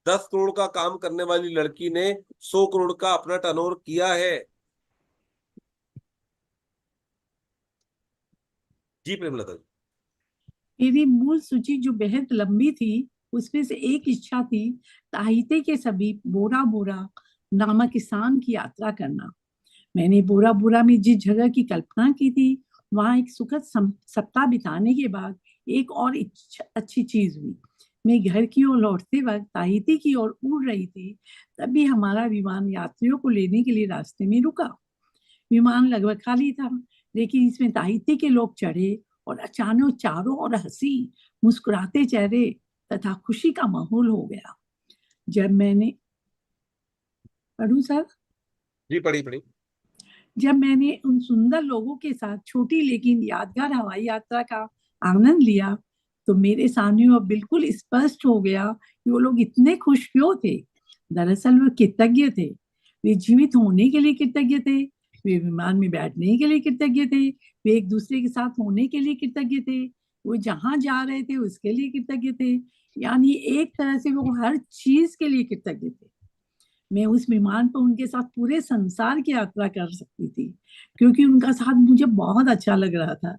10 करोड़ का काम करने वाली लड़की ने 100 करोड़ का अपना टर्नओवर किया है। जी प्रेमलता जी। मेरी मूल सूची जो बेहद लंबी थी, उसमें से एक इच्छा थी ताहिते के समीप बोरा बोरा नामक स्थान की यात्रा करना। मैंने बोरा बोरा में जिस जगह की कल्पना की थी, वहां एक सुखद सप्ताह बिताने के बाद एक और अच्छी चीज हुई। मैं घर की ओर लौटते वक्त ताहिती की ओर उड़ रही थी, तभी हमारा विमान यात्रियों को लेने के लिए रास्ते में रुका। विमान लगभग खाली था, लेकिन इसमें ताहिती के लोग चढ़े और अचानक चारों ओर हंसी, मुस्कुराते चेहरे तथा खुशी का माहौल हो गया। जब मैंने पढ़ू सर जी पढ़ी पढ़ी। जब मैंने उन सुंदर लोगों के साथ छोटी लेकिन यादगार हवाई यात्रा का आनंद लिया, तो मेरे सामने वो बिल्कुल स्पष्ट हो गया कि वो लोग इतने खुश क्यों थे। दरअसल वो कृतज्ञ थे। वे जीवित होने के लिए कृतज्ञ थे, वे विमान में बैठने के लिए कृतज्ञ थे, वे एक दूसरे के साथ होने के लिए कृतज्ञ थे, वो जहां जा रहे थे उसके लिए कृतज्ञ थे। यानी एक तरह से वो हर चीज के लिए कृतज्ञ थे। मैं उस विमान पर उनके साथ पूरे संसार की यात्रा कर सकती थी, क्योंकि उनका साथ मुझे बहुत अच्छा लग रहा था।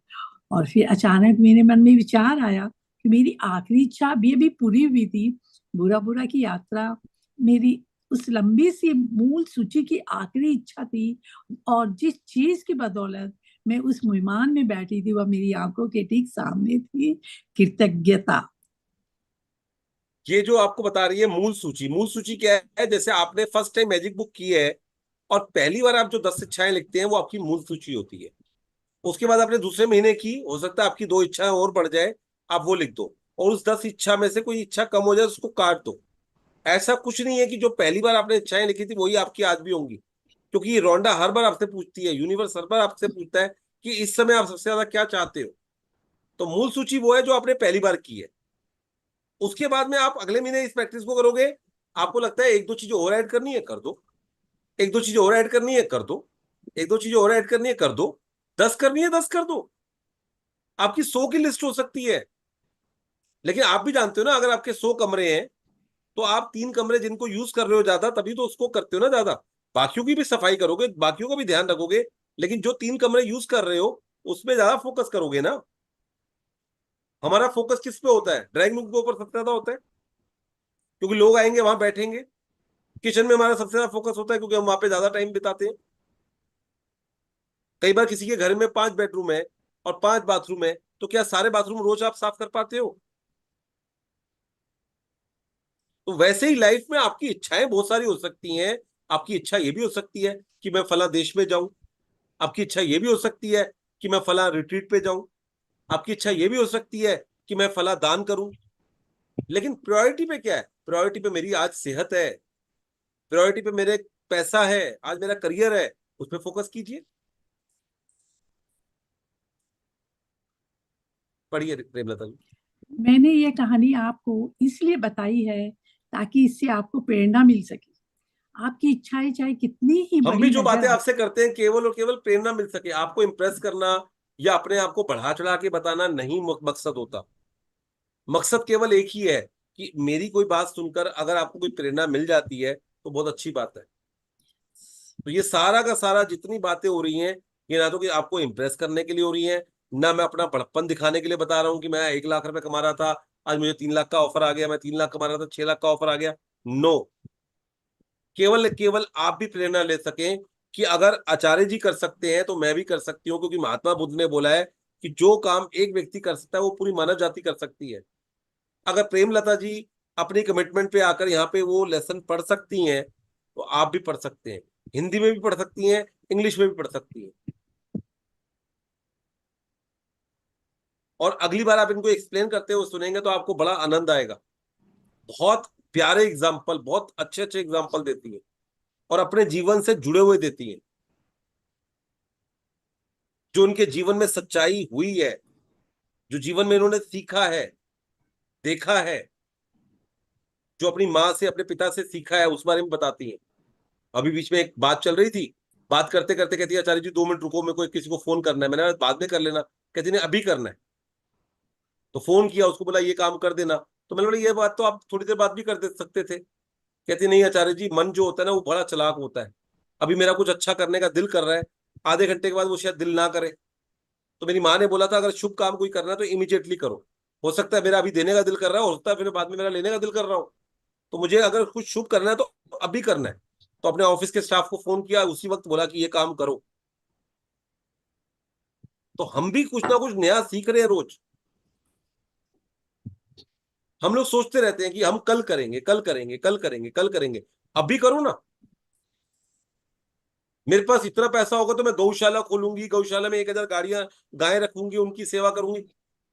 और फिर अचानक मेरे मन में विचार आया कि मेरी आखिरी इच्छा अभी पूरी हुई थी। बुरा बुरा की यात्रा मेरी उस लंबी सी मूल सूची की आखिरी इच्छा थी, और जिस चीज की बदौलत मैं उस विमान में बैठी थी वह मेरी आंखों के ठीक सामने थी, कृतज्ञता। ये जो आपको बता रही है मूल सूची क्या है? जैसे आपने फर्स्ट टाइम मैजिक बुक की है और पहली बार आप जो 10 इच्छाएं लिखते हैं वो आपकी मूल सूची होती है। उसके बाद आपने दूसरे महीने की, हो सकता है आपकी 2 इच्छाएं और बढ़ जाए, आप वो लिख दो, और उस 10 इच्छा में से कोई इच्छा कम हो जाए उसको काट दो। ऐसा कुछ नहीं है कि जो पहली बार आपने इच्छाएं लिखी थी वही आपकी आज भी होंगी, क्योंकि ये रोंडा हर बार आपसे पूछती है, यूनिवर्स हर बार आपसे पूछता है कि इस समय आप सबसे ज्यादा क्या चाहते हो। तो मूल सूची वो है जो आपने पहली बार की है। उसके बाद में आप अगले महीने इस प्रैक्टिस को करोगे, आपको लगता है एक दो चीजें और ऐड करनी है, कर दो। एक दो चीजें और ऐड करनी है, कर दो। एक दो चीजें और ऐड करनी है, कर दो। 10 करनी है, 10 कर दो। आपकी 100 की लिस्ट हो सकती है। लेकिन आप भी जानते हो ना, अगर आपके 100 कमरे हैं तो आप 3 कमरे जिनको यूज कर रहे हो ज्यादा, तभी तो उसको करते हो ना ज्यादा। बाकियों की भी सफाई करोगे, बाकियों का भी ध्यान रखोगे, लेकिन जो 3 कमरे यूज कर रहे हो उसमें ज्यादा फोकस करोगे ना। हमारा फोकस किस पे होता है? ड्राइंग रूम के ऊपर सबसे ज्यादा होता है, क्योंकि लोग आएंगे वहां बैठेंगे। किचन में हमारा सबसे ज्यादा फोकस होता है क्योंकि हम वहां पे ज्यादा टाइम बिताते हैं। कई बार किसी के घर में 5 बेडरूम है और 5 बाथरूम है, तो क्या सारे बाथरूम रोज आप साफ कर पाते हो? तो वैसे ही लाइफ में आपकी इच्छाएं बहुत सारी हो सकती हैं। आपकी इच्छा ये भी हो सकती है कि मैं फला देश में जाऊं। आपकी इच्छा ये भी हो सकती है कि मैं फला रिट्रीट पे जाऊं। आपकी इच्छा ये भी हो सकती है कि मैं फला दान करूं। लेकिन प्रायोरिटी पे क्या है? प्रायोरिटी पे मेरी आज सेहत है, प्रायोरिटी पे मेरे पैसा है, आज मेरा करियर है, उस पर फोकस कीजिए। पढ़िए प्रेमलता जी। मैंने ये कहानी आपको इसलिए बताई है ताकि इससे आपको प्रेरणा मिल सके। आपकी इच्छाएं चाहे कितनी ही हम भी बड़ी जो नजर बातें आए, आपसे करते हैं केवल और केवल प्रेरणा मिल सके, आपको इंप्रेस करना या अपने आप को बढ़ा चढ़ा के बताना नहीं मकसद होता। मकसद केवल एक ही है कि मेरी कोई बात सुनकर अगर आपको कोई प्रेरणा मिल जाती है तो बहुत अच्छी बात है। तो ये सारा का सारा जितनी बातें हो रही हैं, ये ना तो कि आपको इंप्रेस करने के लिए हो रही हैं, ना मैं अपना बड़प्पन दिखाने के लिए बता रहा हूँ कि मैं 1 लाख रुपए कमा रहा था, आज मुझे 3 लाख का ऑफर आ गया, मैं 3 लाख कमा रहा था, 6 लाख का ऑफर आ गया। नो, केवल केवल आप भी प्रेरणा ले सकें कि अगर आचार्य जी कर सकते हैं तो मैं भी कर सकती हूँ, क्योंकि महात्मा बुद्ध ने बोला है कि जो काम एक व्यक्ति कर सकता है वो पूरी मानव जाति कर सकती है। अगर प्रेमलता जी अपनी कमिटमेंट पे आकर यहाँ पे वो लेसन पढ़ सकती हैं तो आप भी पढ़ सकते हैं। हिंदी में भी पढ़ सकती हैं, इंग्लिश में भी पढ़ सकती हैं। और अगली बार आप इनको एक्सप्लेन करते हुए सुनेंगे तो आपको बड़ा आनंद आएगा। बहुत प्यारे एग्जाम्पल, बहुत अच्छे अच्छे एग्जाम्पल देती है और अपने जीवन से जुड़े हुए देती है। जो उनके जीवन में सच्चाई हुई है, जो जीवन में इन्होंने सीखा है, देखा है, जो अपनी माँ से अपने पिता से सीखा है, उस बारे में बताती है। अभी बीच में एक बात चल रही थी, बात करते करते कहती है आचार्य जी 2 मिनट रुको, मेरे को किसी को फोन करना है। मैंने कहा, बाद में कर लेना। कहती नहीं, अभी करना है। तो फोन किया, उसको बोला ये काम कर देना। तो मैंने बोला ये बात तो आप थोड़ी देर बाद भी कर दे सकते थे। कहती नहीं आचार्य जी, मन जो होता है ना वो बड़ा चालाक होता है। अभी मेरा कुछ अच्छा करने का दिल कर रहा है, आधे घंटे के बाद वो शायद दिल ना करे। तो मेरी माँ ने बोला था अगर शुभ काम कोई करना है तो इमीडिएटली करो। हो सकता है मेरा अभी देने का दिल कर रहा है, हो सकता है फिर बाद में मेरा लेने का दिल कर रहा हूँ। तो मुझे अगर कुछ शुभ करना है तो अभी करना है। तो अपने ऑफिस के स्टाफ को फोन किया, उसी वक्त बोला कि ये काम करो। तो हम भी कुछ ना कुछ नया सीख रहे हैं रोज। हम लोग सोचते रहते हैं कि हम कल करेंगे, कल करेंगे, कल करेंगे, कल करेंगे। अभी करो ना। मेरे पास इतना पैसा होगा तो मैं गौशाला खोलूंगी, गौशाला में 1,000 गाड़ियां गायें रखूंगी, उनकी सेवा करूंगी।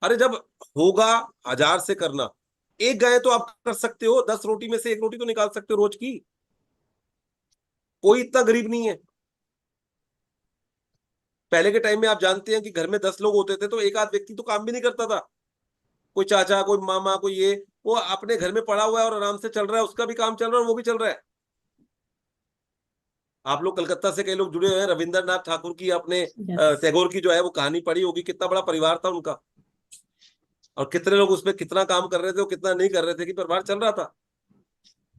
अरे जब होगा 1000 से करना। एक गाय तो आप कर सकते हो, 10 रोटी में से 1 रोटी तो निकाल सकते हो रोज की। कोई इतना गरीब नहीं है। पहले के टाइम में आप जानते हैं कि घर में 10 लोग होते थे तो एक आध व्यक्ति तो काम भी नहीं करता था, कोई चाचा, कोई मामा, कोई ये, वो अपने घर में पड़ा हुआ है और आराम से चल रहा है, उसका भी काम चल रहा है और वो भी चल रहा है। आप लोग कलकत्ता से कई लोग जुड़े हुए हैं, रविंद्रनाथ ठाकुर की, अपने Yes. टैगोर की जो है वो कहानी पढ़ी होगी, कितना बड़ा परिवार था उनका, और कितने लोग उसमें कितना काम कर रहे थे और कितना नहीं कर रहे थे कि परिवार चल रहा था।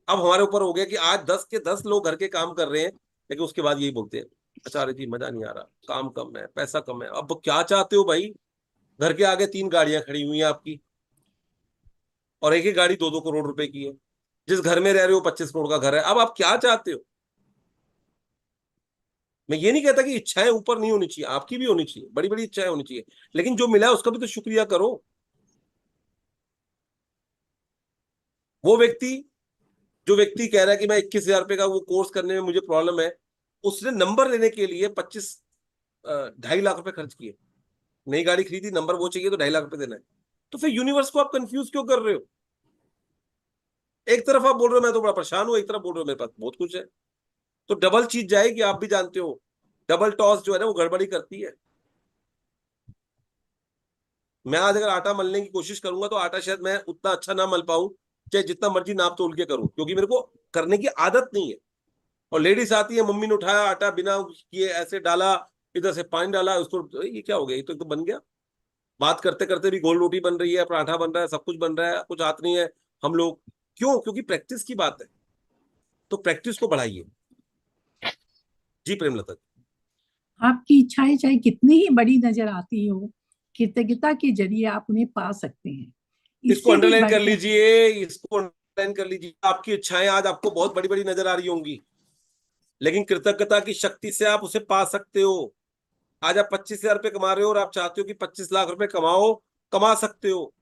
अब हमारे ऊपर हो गया कि आज 10 के 10 लोग घर के काम कर रहे हैं, लेकिन उसके बाद यही बोलते हैं आचार्य जी मजा नहीं आ रहा, काम कम है, पैसा कम है। अब क्या चाहते हो भाई? घर के आगे 3 गाड़ियां खड़ी हुई हैं आपकी, और एक ही गाड़ी 2-2 करोड़ रुपए की है। जिस घर में रह रहे हो 25 करोड़ का घर है। अब आप क्या चाहते हो? मैं ये नहीं कहता कि इच्छाएं ऊपर नहीं होनी चाहिए, आपकी भी होनी चाहिए, बड़ी बड़ी इच्छाएं होनी चाहिए, लेकिन जो मिला है उसका भी तो शुक्रिया करो। वो व्यक्ति, जो व्यक्ति कह रहा है कि मैं 21,000 रुपए का वो कोर्स करने में मुझे प्रॉब्लम है, उसने नंबर लेने के लिए 2.5 लाख रुपए खर्च किए, नई गाड़ी खरीदी, नंबर वो चाहिए तो 2.5 लाख रुपए देना है। तो फिर यूनिवर्स को आप कंफ्यूज क्यों कर रहे हो? एक तरफ आप बोल रहे हो मैं तो बड़ा परेशान हूं, एक तरफ बोल रहे हो मेरे पास बहुत कुछ है, तो डबल चीज जाएगी। आप भी जानते हो डबल टॉस जो है ना वो गड़बड़ी करती है। मैं आज अगर आटा मलने की कोशिश करूंगा तो आटा शायद मैं उतना अच्छा ना मल पाऊं, चाहे जितना मर्जी नाप तोल के करूं, क्योंकि मेरे को करने की आदत नहीं है। और लेडीज आती है, मम्मी ने उठाया आटा बिना किए ऐसे डाला, इधर से पानी डाला, उसको ये क्या हो गया, ये तो बन गया। बात करते करते भी गोल रोटी बन रही है, पराठा बन रहा है, सब कुछ बन रहा है, कुछ हाथ नहीं है हम लोग। क्यों? क्योंकि प्रैक्टिस की बात है, तो प्रैक्टिस को बढ़ाइए। जी प्रेमलता जी। आपकी इच्छाएं चाहे कितनी ही बड़ी नजर आती हो, कृतज्ञता के जरिए आप उन्हें पा सकते हैं। इसको इससे भी अंडरलाइन कर बढ़कर लीजिए, इसको अंडरलाइन कर लीजिए। आपकी इच्छाएं आज आपको बहुत बड़ी बड़ी नजर आ रही होंगी, लेकिन कृतज्ञता की शक्ति से आप उसे पा सकते हो। आज आप 25,000 रुपए कमा रहे हो और आप चाहते हो कि 25 लाख रुपए कमाओ, कमा सकते हो।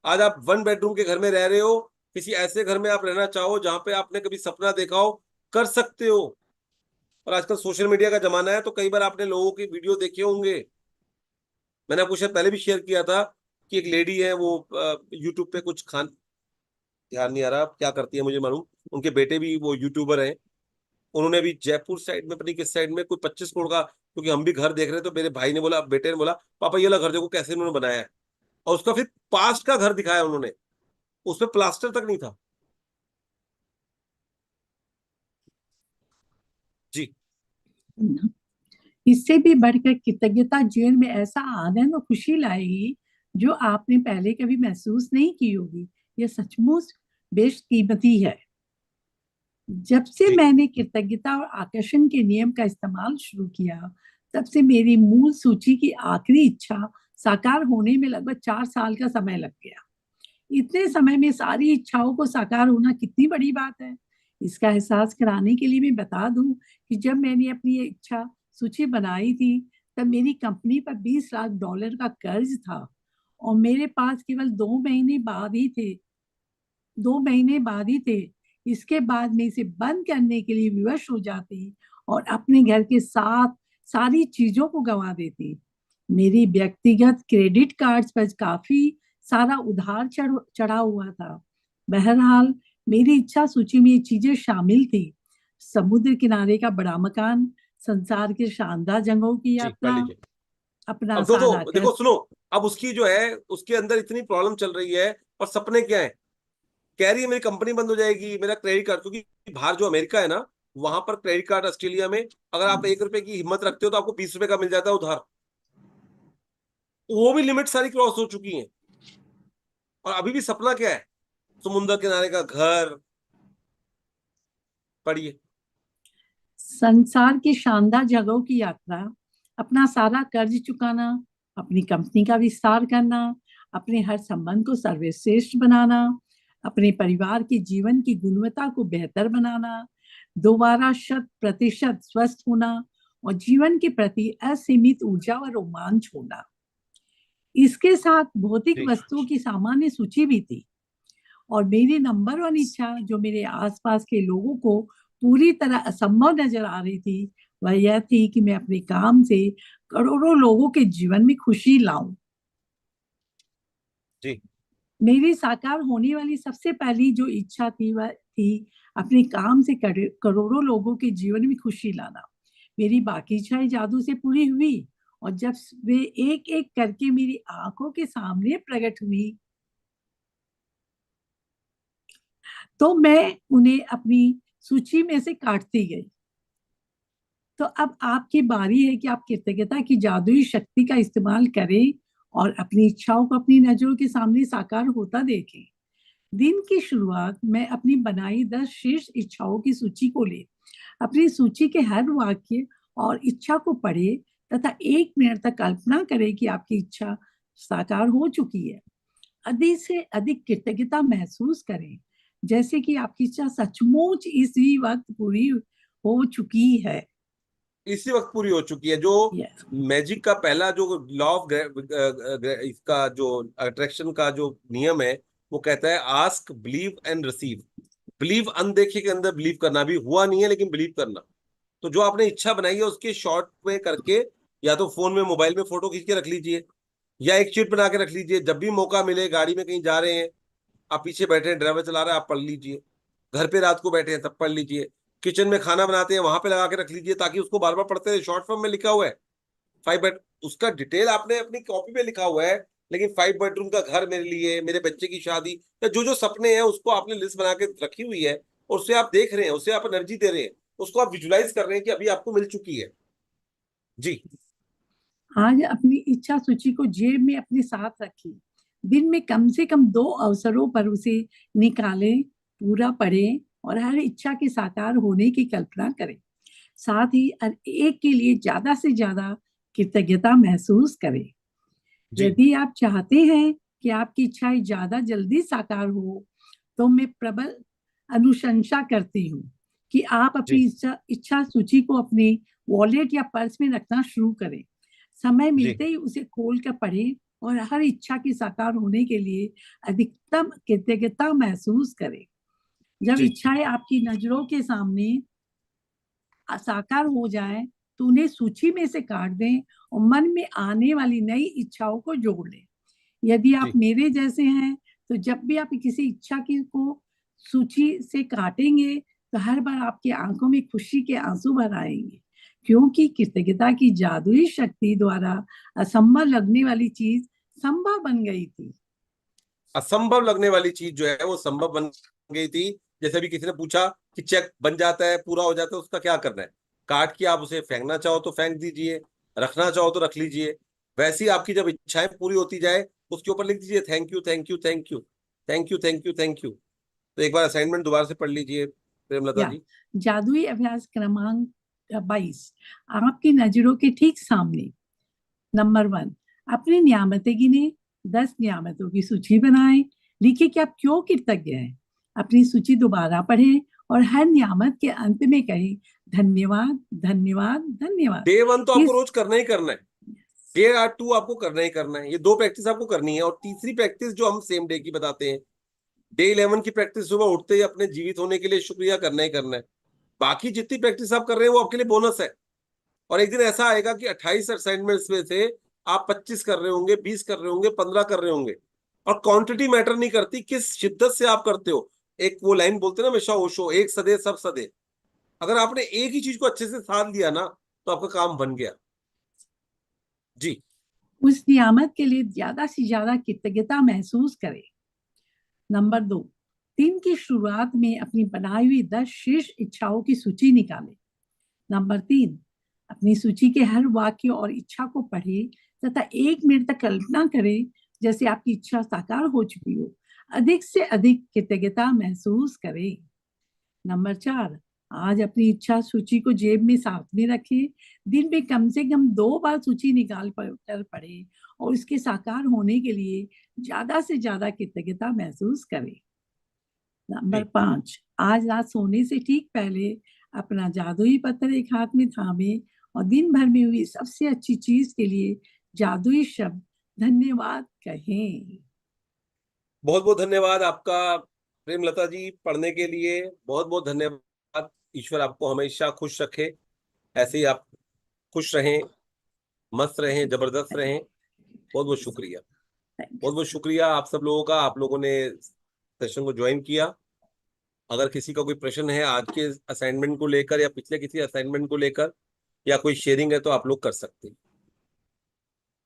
आज आप 1 बेडरूम के घर में रह रहे हो, किसी ऐसे घर में आप रहना चाहो जहां पे आपने कभी सपना देखा हो, कर सकते हो। और आजकल सोशल मीडिया का जमाना है, तो कई बार आपने लोगों की वीडियो देखे होंगे, मैंने आपको शायद पहले भी शेयर किया था कि एक लेडी है, वो यूट्यूब पे कुछ खान, ध्यान नहीं आ रहा क्या करती है मुझे मालूम, उनके बेटे भी वो यूट्यूबर हैं। उन्होंने भी जयपुर साइड में, पता नहीं किस साइड में, कोई 25 करोड़ का, क्योंकि हम भी घर देख रहे थे, तो मेरे भाई ने बोला, बेटे ने बोला, पापा ये वाला घर देखो कैसे उन्होंने बनाया है। और उसका फिर पास्ट का घर दिखाया उन्होंने, उसमें प्लास्टर तक नहीं था। जी। इससे भी बढ़कर कृतज्ञता जीवन में ऐसा आनंद और खुशी लाएगी जो आपने पहले कभी महसूस नहीं की होगी। यह सचमुच बेशकीमती है। जब से जी। मैंने कृतज्ञता और आकर्षण के नियम का इस्तेमाल शुरू किया, तब से मेरी मूल सूची की आखिरी इच्छा साकार होने में लगभग 4 साल का समय लग गया। इतने समय में सारी इच्छाओं को साकार होना कितनी बड़ी बात है। इसका एहसास कराने के लिए मैं बता दूं कि जब मैंने अपनी इच्छा सूची बनाई थी, तब मेरी कंपनी पर $20 लाख का कर्ज था और मेरे पास केवल 2 महीने बाद ही थे। इसके बाद मैं इसे बंद करने के लिए विवश हो जाती और अपने घर के साथ सारी चीजों को गंवा देती। मेरी व्यक्तिगत क्रेडिट कार्ड्स पर काफी सारा उधार चढ़ा हुआ था। बहरहाल मेरी इच्छा सूची में ये चीजें शामिल थी: समुद्र किनारे का बड़ा मकान, संसार के शानदार जगहों की जी कर यात्रा, लीजिए। अपना अब दो सारा दो देखो कर्ज। सुनो, अब उसकी जो है उसके अंदर इतनी प्रॉब्लम चल रही है, और सपने क्या है, कह रही है मेरी कंपनी बंद हो जाएगी, मेरा क्रेडिट कार्ड, क्योंकि बाहर जो अमेरिका है ना, वहां पर क्रेडिट कार्ड, ऑस्ट्रेलिया में अगर आप 1 रुपए की हिम्मत रखते हो तो आपको 20 रुपए का मिल जाता है उधार। वो भी लिमिट सारी क्रॉस हो चुकी है, और अभी भी सपना क्या है, समुद्र किनारे का घर। पढ़िए। संसार की शानदार जगहों की यात्रा, अपना सारा कर्ज चुकाना, अपनी कंपनी का विस्तार करना, अपने हर संबंध को सर्वश्रेष्ठ बनाना, अपने परिवार के जीवन की गुणवत्ता को बेहतर बनाना, दोबारा 100% स्वस्थ होना और जीवन के प्रति असीमित ऊर्जा व रोमांच होना। इसके साथ भौतिक जी। वस्तुओं की सामान्य सूची भी थी। और मेरी नंबर 1 इच्छा, जो मेरे आसपास के लोगों को पूरी तरह असंभव नजर आ रही थी, वह यह थी कि मैं अपने काम से करोड़ों लोगों के जीवन में खुशी लाऊं। जी। मेरी साकार होने वाली सबसे पहली जो इच्छा थी वह थी अपने काम से करोड़ों लोगों के जीवन में खुशी लाना। मेरी बाकी इच्छाएं जादू से पूरी हुई और जब वे एक एक करके मेरी आंखों के सामने प्रकट हुई तो मैं उन्हें अपनी सूची में से काटती गई। तो अब आपकी बारी है कि आप कृतज्ञता की जादुई शक्ति का इस्तेमाल करें और अपनी इच्छाओं को अपनी नजरों के सामने साकार होता देखें। दिन की शुरुआत में अपनी बनाई 10 शीर्ष इच्छाओं की सूची को ले अपनी सूची के हर वाक्य और इच्छा को पढ़े तथा 1 मिनट तक कल्पना करें कि आपकी इच्छा साकार हो चुकी है। अधिक से अधिक कृतज्ञता महसूस करें, जैसे कि आपकी इच्छा सचमुच इसी वक्त पूरी हो चुकी है। इसी वक्त पूरी हो चुकी है। जो Yes. मैजिक का पहला जो लॉ ऑफ इसका जो अट्रैक्शन का जो नियम है वो कहता है ask, believe and receive. Believe अनदेखे के अंदर बिलीव करना, भी हुआ नहीं है लेकिन बिलीव करना। तो जो आपने इच्छा बनाई है उसके शॉर्ट में करके या तो फोन में मोबाइल में फोटो खींच के रख लीजिए या एक शीट बना के रख लीजिए। जब भी मौका मिले, गाड़ी में कहीं जा रहे हैं, आप पीछे बैठे हैं, ड्राइवर चला रहा है, आप पढ़ लीजिए। घर पे रात को बैठे हैं तब पढ़ लीजिए। किचन में खाना बनाते हैं वहां पे लगा के रख लीजिए ताकि उसको बार बार पढ़ते रहे। शॉर्ट फॉर्म में लिखा हुआ है 5 बेड, उसका डिटेल आपने अपनी कॉपी पे लिखा हुआ है, लेकिन 5 बेडरूम का घर मेरे लिए, मेरे बच्चे की शादी, या जो जो सपने हैं उसको आपने लिस्ट बना के रखी हुई है और उसे आप देख रहे हैं, उसे आप एनर्जी दे रहे हैं, उसको आप विजुलाइज कर रहे हैं कि अभी आपको मिल चुकी है। जी आज अपनी इच्छा सूची को जेब में अपने साथ रखिए। दिन में कम से कम 2 अवसरों पर उसे निकालें, पूरा पढ़ें और हर इच्छा के साकार होने की कल्पना करें। साथ ही हर एक के लिए ज्यादा से ज्यादा कृतज्ञता महसूस करें। जी यदि आप चाहते हैं कि आपकी इच्छाएं ज्यादा जल्दी साकार हो तो मैं प्रबल अनुशंसा करती हूँ कि आप अपनी जी इच्छा सूची को अपने वॉलेट या पर्स में रखना शुरू करें। समय जी मिलते ही उसे खोल कर पढ़ें और हर इच्छा के साकार होने के लिए अधिकतम कृतज्ञता महसूस करें। जब जी इच्छाएं आपकी नजरों के सामने साकार हो जाए तो उन्हें सूची में से काट दें और मन में आने वाली नई इच्छाओं को जोड़ लें। यदि आप जी मेरे जैसे हैं तो जब भी आप किसी इच्छा की को सूची से काटेंगे तो हर बार आपकी आंखों में खुशी के आंसू भर आएंगे, क्योंकि कृतज्ञता की जादुई शक्ति द्वारा असंभव लगने वाली चीज संभव बन गई थी। असंभव लगने वाली चीज जो है वो संभव बन गई थी। जैसे अभी किसी ने पूछा कि चेक बन जाता है, पूरा हो जाता है, उसका क्या करना है? काट के आप उसे फेंकना चाहो तो फेंक दीजिए, रखना चाहो तो रख लीजिए। वैसे ही आपकी जब इच्छाएं पूरी होती जाए उसके ऊपर लिख दीजिए thank you thank you thank you thank you thank you thank you. तो एक बार असाइनमेंट दोबारा से पढ़ लीजिए प्रेमलता या जी। जादुई अभ्यास क्रमांक 22 आपकी नजरों के ठीक सामने। नंबर 1, अपनी नियामतें गिने, 10 नियामतों की सूची बनाएं। लिखिए कि आप क्यों कृतज्ञ हैं। अपनी सूची दोबारा पढ़ें और हर नियामत के अंत में कहें धन्यवाद धन्यवाद धन्यवाद। डे 1 तो आपको इस रोज करना ही करना है, डे 2 आपको करना ही करना है। ये 2 प्रैक्टिस आपको करनी है। और तीसरी प्रैक्टिस जो हम सेम डे की बताते हैं, डे 11 की प्रैक्टिस सुबह उठते ही अपने जीवित होने के लिए शुक्रिया करना ही करना है। बाकी जितनी प्रैक्टिस आप कर रहे हैं वो आपके लिए बोनस है। और एक दिन ऐसा आएगा कि 28 असाइनमेंट्स में से आप 25 कर रहे होंगे, 20 कर रहे होंगे, 15 कर रहे होंगे। और क्वांटिटी मैटर नहीं करती, किस शिद्दत से आप करते हो। एक वो लाइन बोलते हैं ना हमेशा ओशो, एक सदे सब सदे। अगर आपने एक ही चीज को अच्छे से साध लिया ना तो आपका काम बन गया। जी उस नियामत के लिए ज्यादा से ज्यादा कृतज्ञता महसूस करें। नंबर 2, दिन की शुरुआत में अपनी बनाई हुई 10 शीर्ष इच्छाओं की सूची निकालें। नंबर 3, अपनी सूची के हर वाक्य और इच्छा को पढ़े तथा 1 मिनट तक कल्पना करें जैसे आपकी इच्छा साकार हो चुकी हो। अधिक से अधिक कृतज्ञता महसूस करें। नंबर 4, आज अपनी इच्छा सूची को जेब में साथ में रखें। दिन में कम से कम 2 बार सूची निकाल कर पढ़ें और इसके साकार होने के लिए ज्यादा से ज्यादा कृतज्ञता महसूस करें। नंबर 5, आज रात सोने से ठीक पहले अपना जादुई पत्थर एक हाथ में थामे और दिन भर में हुई सबसे अच्छी चीज के लिए जादुई शब्द धन्यवाद कहें। बहुत बहुत धन्यवाद आपका प्रेमलता जी पढ़ने के लिए। बहुत बहुत धन्यवाद। ईश्वर आपको हमेशा खुश रखे, ऐसे ही आप खुश रहें, मस्त रहें, जबरदस्त रहें। बहुत बहुत शुक्रिया। बहुत बहुत शुक्रिया आप सब लोगों का, आप लोगों ने सेशन को ज्वाइन किया। अगर किसी का कोई प्रश्न है आज के असाइनमेंट को लेकर या पिछले किसी असाइनमेंट को लेकर या कोई शेयरिंग है तो आप लोग कर सकते हैं।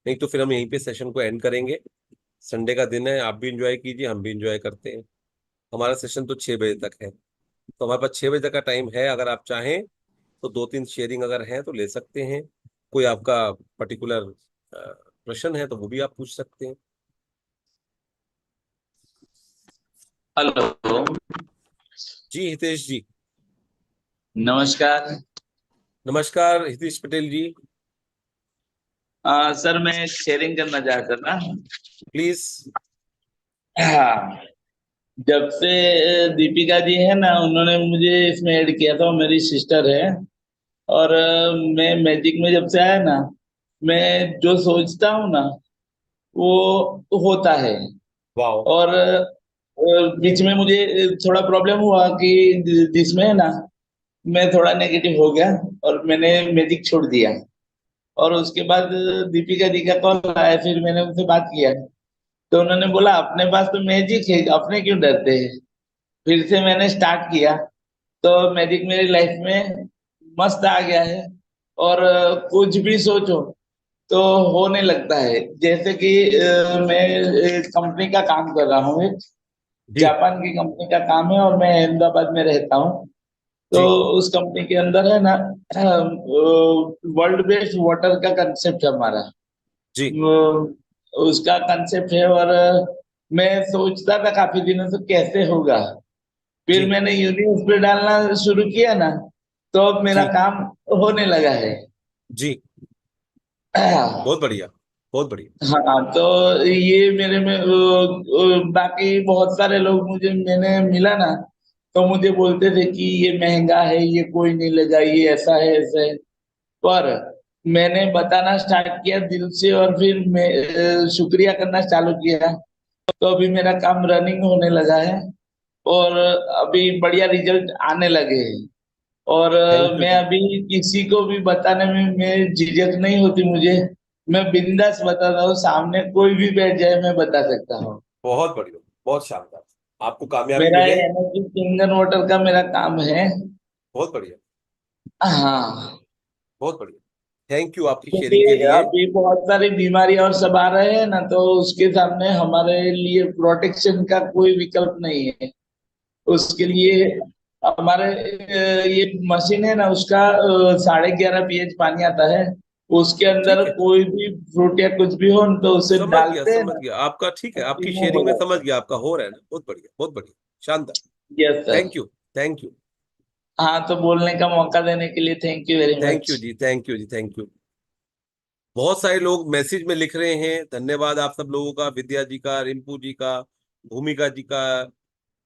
नहीं तो फिर हम यहीं पे सेशन को एंड करेंगे। संडे का दिन है, आप भी इंजॉय कीजिए, हम भी इंजॉय करते हैं। हमारा सेशन तो 6 बजे तक है, तो हमारे पास 6 बजे तक का टाइम है। अगर आप चाहें तो 2-3 शेयरिंग अगर है तो ले सकते हैं। कोई आपका पर्टिकुलर प्रश्न है तो वो भी आप पूछ सकते हैं। हेलो। जी हितेश जी। नमस्कार। नमस्कार हितेश पटेल जी। सर मैं शेयरिंग करना चाहता था। प्लीज। हाँ, जब से दीपिका जी है ना, उन्होंने मुझे इसमें ऐड किया था, वो मेरी सिस्टर है। और मैं मैजिक में जब से आया ना, मैं जो सोचता हूँ ना वो होता है। वाह। और बीच में मुझे थोड़ा प्रॉब्लम हुआ कि जिसमें है ना, मैं थोड़ा नेगेटिव हो गया और मैंने मैजिक छोड़ दिया। और उसके बाद दीपिका जी का कॉल आया, फिर मैंने उनसे बात किया, तो उन्होंने बोला अपने पास तो मैजिक है, अपने क्यों डरते हैं। फिर से मैंने स्टार्ट किया, तो मैजिक मेरी लाइफ में मस्त आ गया है। और कुछ भी सोचो तो होने लगता है। जैसे कि मैं एक कंपनी का काम कर रहा हूँ, एक जी जापान की कंपनी का काम है, और मैं अहमदाबाद में रहता हूँ। तो जी उस कंपनी के अंदर है ना, वर्ल्ड बेस्ड वाटर का कंसेप्ट है हमारा। जी। वो उसका कंसेप्ट है। और मैं सोचता था काफी दिनों से कैसे होगा। फिर जी मैंने यूनिवर्स पे डालना शुरू किया ना, तो अब मेरा जी काम होने लगा है। जी। बहुत बढ़िया, बहुत बढ़िया। हाँ, तो ये मेरे में बाकी बहुत सारे लोग मुझे मैंने मिला ना, तो मुझे बोलते थे कि ये महंगा है, ये कोई नहीं लेगा, ये ऐसा है ऐसा है। पर मैंने बताना स्टार्ट किया दिल से, और फिर मैं शुक्रिया करना चालू किया। तो अभी मेरा काम रनिंग होने लगा है, और अभी बढ़िया रिजल्ट आने लगे हैं। और थैंक यू मैं जी। अभी किसी को भी बताने में मैं झिझक नहीं होती मुझे। मैं बिंदास बताता हूँ, सामने कोई भी बैठ जाए मैं बता सकता हूँ। बहुत बढ़िया, बहुत शानदार। आपको कामयाबी मेरा मिले। एनर्जी सिंगन वाटर का मेरा काम है। बहुत बढ़िया, हाँ, बहुत बढ़िया। थैंक यू आपकी क्योंकि शेयरिंग के लिए। अभी बहुत सारी बीमारी और सब आ रहे हैं ना, तो उसके सामने हमारे लिए प्रोटेक्शन का कोई विकल्प नहीं है। उसके ठीक है, लिए हमारे ये मशीन है ना, उसका 11.5 pH पानी आता है। उसके अंदर ठीक है। कोई भी फ्रूट या कुछ भी हो तो उसे समझ गया, डालते हैं समझ ना, गया आपका। ठीक है, तो आपकी रिमूव हो शेयरिंग में समझ जाता गया, आपका हो रहा है ना। बहुत बढ़िया, बहुत बढ़िया, शानदार। है। Yes sir. Thank you, thank you. हाँ, तो बोलने का मौका देने के लिए thank you very thank much. You जी, थैंक यू जी, थैंक यू। बहुत सारे लोग मैसेज में लिख रहे हैं, धन्यवाद आप सब लोगों का। विद्या जी का, रिंपू जी का, भूमिका जी का,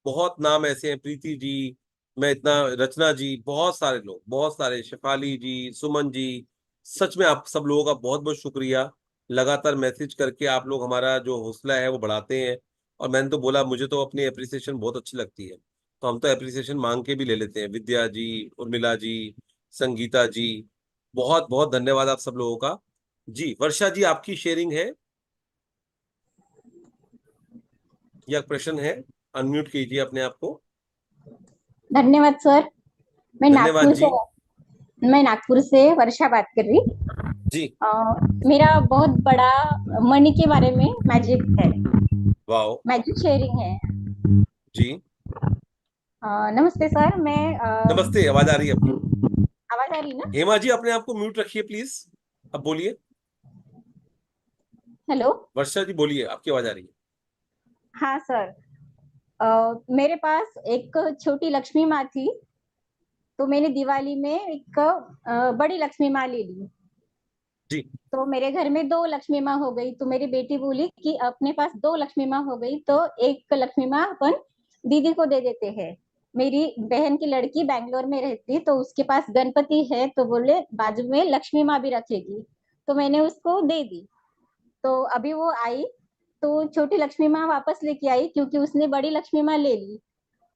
बहुत नाम ऐसे हैं, प्रीति जी, मैं इतना, रचना जी, बहुत सारे लोग, बहुत सारे, शेफाली जी, सुमन जी। सच में आप सब लोगों का बहुत बहुत शुक्रिया। लगातार मैसेज करके आप लोग हमारा जो हौसला है वो बढ़ाते हैं। और मैंने तो बोला, मुझे तो अपनी अप्रिसिएशन बहुत अच्छी लगती है, तो हम तो अप्रिसिएशन मांग के भी ले लेते हैं। विद्या जी, उर्मिला जी, संगीता जी, बहुत बहुत धन्यवाद आप सब लोगों का। जी वर्षा जी, आपकी शेयरिंग है या प्रश्न है? अनम्यूट कीजिए अपने आप को। धन्यवाद सर। मैं धन्यवाद नागपुर जी। से मैं नागपुर से वर्षा बात कर रही। जी। मेरा बहुत बड़ा मनी के बारे में मैजिक है, वाओ। मैजिक शेयरिंग है। जी। नमस्ते सर। मैं नमस्ते, आवाज आ रही है आपकी। आवाज आ रही ना? हेमा जी, अपने आप को म्यूट रखिए प्लीज। अब बोलिए। हेलो। वर्षा जी बोलिए, आपकी आवाज आ रही है। हाँ सर। मेरे पास एक छोटी लक्ष्मी माँ थी, तो मैंने दिवाली में एक बड़ी लक्ष्मी माँ ले ली। जी। तो मेरे घर में 2 लक्ष्मी माँ हो गई। तो मेरी बेटी बोली कि अपने पास 2 लक्ष्मी माँ हो गई, तो एक लक्ष्मी माँ अपन दीदी को दे देते हैं। मेरी बहन की लड़की बैंगलोर में रहती, तो उसके पास गणपति है, तो बोले बाजू में लक्ष्मी माँ भी रखेगी, तो मैंने उसको दे दी। तो अभी वो आई, तो छोटी लक्ष्मी माँ वापस लेके आई, क्योंकि उसने बड़ी लक्ष्मी माँ ले ली।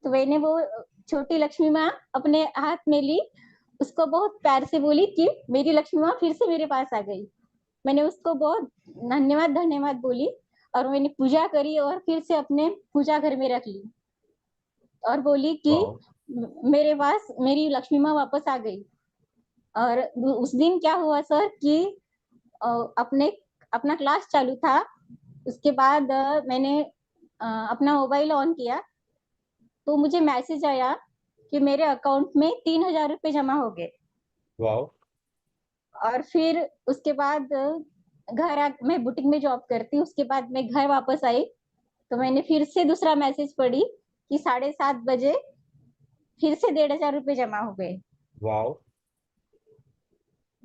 तो मैंने वो छोटी लक्ष्मी माँ अपने हाथ में ली, उसको बहुत प्यार से बोली कि मेरी लक्ष्मी माँ फिर से मेरे पास आ गई। मैंने उसको बहुत धन्यवाद धन्यवाद बोली, और मैंने पूजा करी, और फिर से अपने पूजा घर में रख ली, और बोली कि वाओ। मेरे पास मेरी लक्ष्मी माँ वापस आ गई। और उस दिन क्या हुआ सर कि अपने अपना क्लास चालू था, उसके बाद मैंने अपना मोबाइल ऑन किया तो मुझे मैसेज आया कि मेरे अकाउंट में 3,000 रुपये जमा हो गए। वाह। और फिर उसके बाद मैं बुटीक में जॉब करती हूँ, उसके बाद मैं घर वापस आई तो मैंने फिर से दूसरा मैसेज पढ़ी कि 7:30 बजे फिर से 1,500 रुपये जमा हो गए। वाह।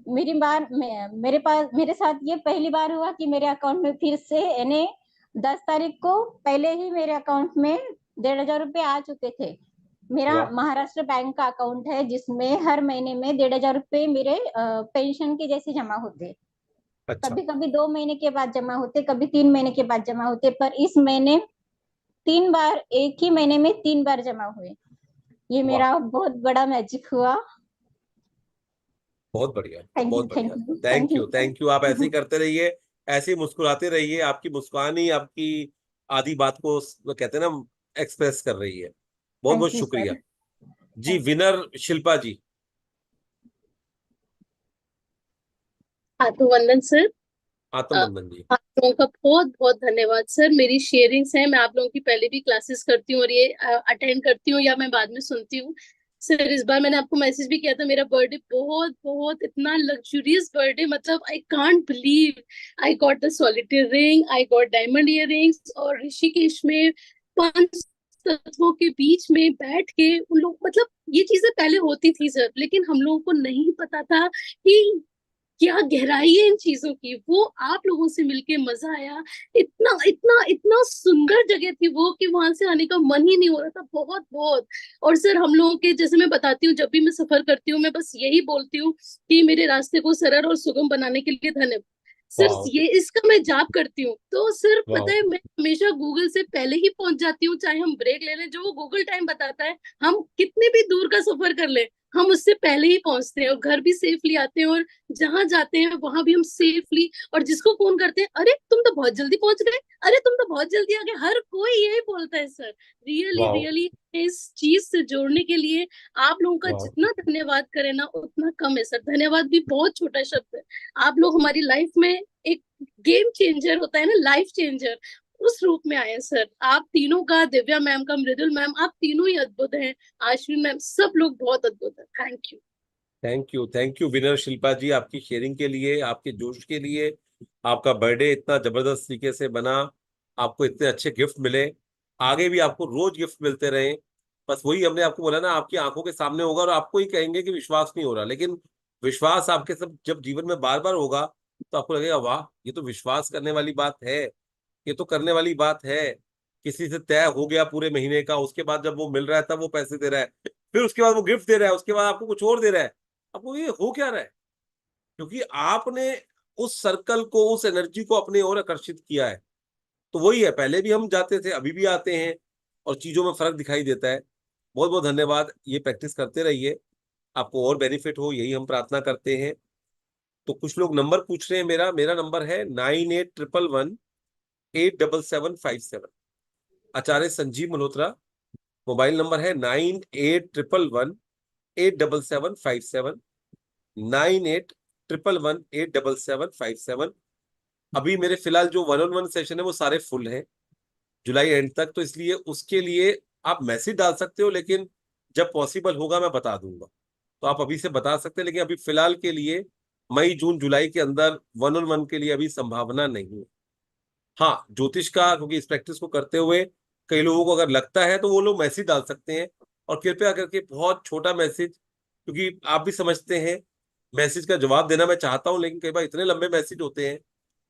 मेरे साथ ये पहली बार हुआ कि मेरे अकाउंट में फिर से यानी 10 तारीख को पहले ही मेरे अकाउंट में 1,500 रुपये आ चुके थे। मेरा वाह। महाराष्ट्र बैंक का अकाउंट है जिसमें हर महीने में 1,500 रुपये मेरे पेंशन के जैसे जमा होते। अच्छा। कभी कभी 2 महीने के बाद जमा होते, कभी 3 महीने के बाद जमा होते, पर इस महीने 3 बार, एक ही महीने में 3 बार जमा हुए। ये वाह, मेरा बहुत बड़ा मैजिक हुआ। बहुत बढ़िया, थैंक यू, बहुत थैंक बढ़िया। You, thank thank you you, thank you. आप ऐसे ही करते रहिए, ऐसे ही मुस्कुराते रहिए। आपकी मुस्कान ही आपकी आधी बात को वो कहते हैं ना, एक्सप्रेस कर रही है। बहुत बहुत थैंक यू शुक्रिया सर। जी। विनर शिल्पा जी। हाँ तो वंदन सर, आत्मबंधन जी। आप लोगों का बहुत बहुत धन्यवाद सर। मेरी शेयरिंग्स हैं, मैं आप लोगों की पहले भी क्लासेस करती हूँ और ये अटेंड करती हूँ या मैं बाद में सुनती हूँ। सर इस बार मैंने आपको मैसेज भी किया था, मेरा बर्थडे बहुत बहुत इतना लग्जूरियस बर्थडे, मतलब I can't believe. I got the solitaire ring, I got diamond earrings, और ऋषिकेश में 5 तत्वों के बीच में बैठ के उन लोग, मतलब ये चीजें पहले होती थी सर, लेकिन हम लोगों को नहीं पता था कि क्या गहराई है इन चीजों की। वो आप लोगों से मिलके मजा आया। इतना इतना इतना सुंदर जगह थी वो कि वहां से आने का मन ही नहीं हो रहा था, बहुत बहुत। और सर हम लोगों के, जैसे मैं बताती हूँ, जब भी मैं सफर करती हूँ मैं बस यही बोलती हूँ कि मेरे रास्ते को सरल और सुगम बनाने के लिए धन्यवाद सर। वाह। ये इसका मैं जाप करती हूँ तो सर वाह। पता है मैं हमेशा गूगल से पहले ही पहुंच जाती हूँ, चाहे हम ब्रेक ले लें, जो वो गूगल टाइम बताता है, हम कितने भी दूर का सफर कर ले हम उससे पहले ही पहुंचते हैं और घर भी सेफली आते हैं, और जहां जाते हैं वहां भी हम सेफली। और जिसको फोन करते हैं, अरे तुम तो बहुत जल्दी पहुंच गए, अरे तुम तो बहुत जल्दी आ गए, हर कोई यही बोलता है सर। रियली वाह। रियली इस चीज से जोड़ने के लिए आप लोगों का वाह। जितना धन्यवाद करें ना उतना कम है सर। धन्यवाद भी बहुत छोटा शब्द है। आप लोग हमारी लाइफ में एक गेम चेंजर होता है ना, लाइफ चेंजर, उस रूप में आए हैं सर। आप तीनों का, दिव्या मैम का, मृदुल मैम, आप तीनों ही अद्भुत हैं, आश्विन मैम, सब लोग बहुत अद्भुत हैं। Thank you. Thank you, thank you winner Shilpa ji, आपकी शेयरिंग के लिए, आपके जोश के लिए। आपका बर्थडे इतना जबरदस्त तरीके से बना, आपको इतने अच्छे गिफ्ट मिले, आगे भी आपको रोज गिफ्ट मिलते रहे। बस वही हमने आपको बोला ना, आपकी आंखों के सामने होगा और आपको ही कहेंगे कि विश्वास नहीं हो रहा, लेकिन विश्वास आपके सब जब जीवन में बार बार होगा तो आपको लगेगा वाह, ये तो विश्वास करने वाली बात है, ये तो करने वाली बात है। किसी से तय हो गया पूरे महीने का, उसके बाद जब वो मिल रहा है तब वो पैसे दे रहा है, फिर उसके बाद वो गिफ्ट दे रहा है, उसके बाद आपको कुछ और दे रहा है। आपको ये हो क्या रहा है? क्योंकि आपने उस सर्कल को, उस एनर्जी को अपने ओर आकर्षित किया है। तो वही है, पहले भी हम जाते थे, अभी भी आते हैं, और चीजों में फर्क दिखाई देता है। बहुत बहुत धन्यवाद, ये प्रैक्टिस करते रहिए, आपको और बेनिफिट हो, यही हम प्रार्थना करते हैं। तो कुछ लोग नंबर पूछ रहे हैं। मेरा मेरा नंबर है 9811187757। आचार्य संजीव मल्होत्रा। मोबाइल नंबर है 9811187757। 9811187757। अभी मेरे फिलहाल जो 1-on-1 सेशन है वो सारे फुल हैं जुलाई एंड तक, तो इसलिए उसके लिए आप मैसेज डाल सकते हो, लेकिन जब पॉसिबल होगा मैं बता दूंगा। तो आप अभी से बता सकते हैं, लेकिन अभी फिलहाल के लिए मई जून जुलाई के अंदर 1-on-1 के लिए अभी संभावना नहीं है। हाँ, ज्योतिष का, क्योंकि इस प्रैक्टिस को करते हुए कई लोगों को अगर लगता है तो वो लोग मैसेज डाल सकते हैं, और कृपया करके बहुत छोटा मैसेज, क्योंकि आप भी समझते हैं मैसेज का जवाब देना मैं चाहता हूं, लेकिन कई बार इतने लंबे मैसेज होते हैं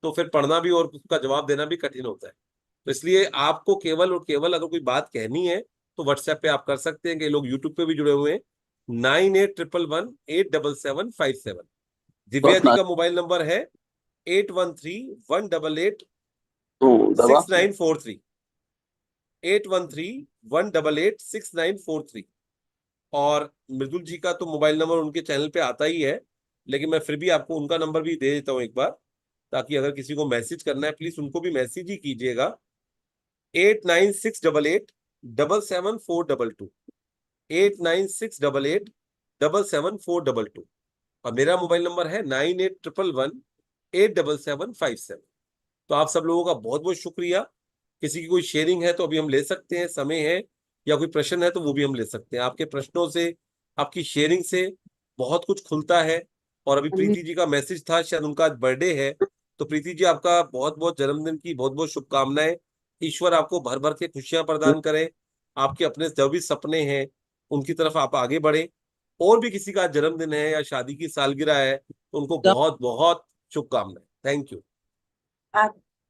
तो फिर पढ़ना भी और उसका जवाब देना भी कठिन होता है। तो इसलिए आपको केवल और केवल अगर कोई बात कहनी है तो व्हाट्सएप पे आप कर सकते हैं, कि लोग यूट्यूब पे भी जुड़े हुए हैं। 9811187757। दिव्या जी का मोबाइल नंबर है 8131886943। 8131886943। और मृदुल जी का तो मोबाइल नंबर उनके चैनल पे आता ही है, लेकिन मैं फिर भी आपको उनका नंबर भी दे देता हूँ एक बार, ताकि अगर किसी को मैसेज करना है प्लीज उनको भी मैसेज ही कीजिएगा। 8968877422। 8968877422। और मेरा मोबाइल नंबर है 9811187757। तो आप सब लोगों का बहुत बहुत शुक्रिया। किसी की कोई शेयरिंग है तो अभी हम ले सकते हैं, समय है, या कोई प्रश्न है तो वो भी हम ले सकते हैं। आपके प्रश्नों से, आपकी शेयरिंग से बहुत कुछ खुलता है। और अभी प्रीति जी का मैसेज था, शायद उनका आज बर्थडे है। तो प्रीति जी, आपका बहुत बहुत जन्मदिन की बहुत बहुत शुभकामनाएं। ईश्वर आपको भर भर के खुशियां प्रदान करे। आपके अपने जो भी सपने हैं उनकी तरफ आप आगे बढ़े। और भी किसी का जन्मदिन है या शादी की सालगिरह है तो उनको बहुत बहुत शुभकामनाएं। Thank you.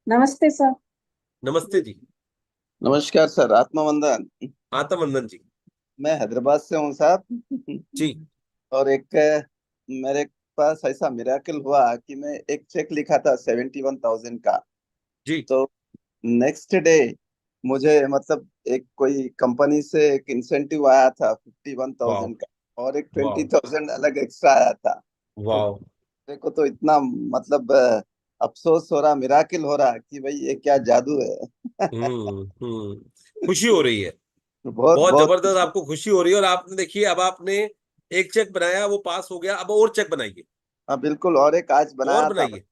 नमस्ते सर। नमस्ते जी। नमस्कार सर, आत्मवंदन। आत्मवंदन जी। मैं हैदराबाद से हूँ साहब। जी और एक मेरे पास ऐसा मिराकल हुआ कि मैं एक चेक लिखा था 71,000 का। जी। तो नेक्स्ट डे मुझे मतलब एक कोई कंपनी से एक इंसेंटिव आया था 51,000 का, और एक वाह 20,000 अलग एक्स्ट्रा आया था। तो वाह। मेरे को तो इतना मतलब अफसोस हो रहा, मिराकल हो रहा कि भाई ये क्या जादू है। खुशी हो रही है, बहुत बहुत बहुत जबरदस्त आपको खुशी हो रही है। और आपने देखिए, अब आपने एक चेक बनाया, वो पास हो गया, अब और चेक बनाइए, हाँ बिल्कुल, और एक आज और बनाया था। बनाइए।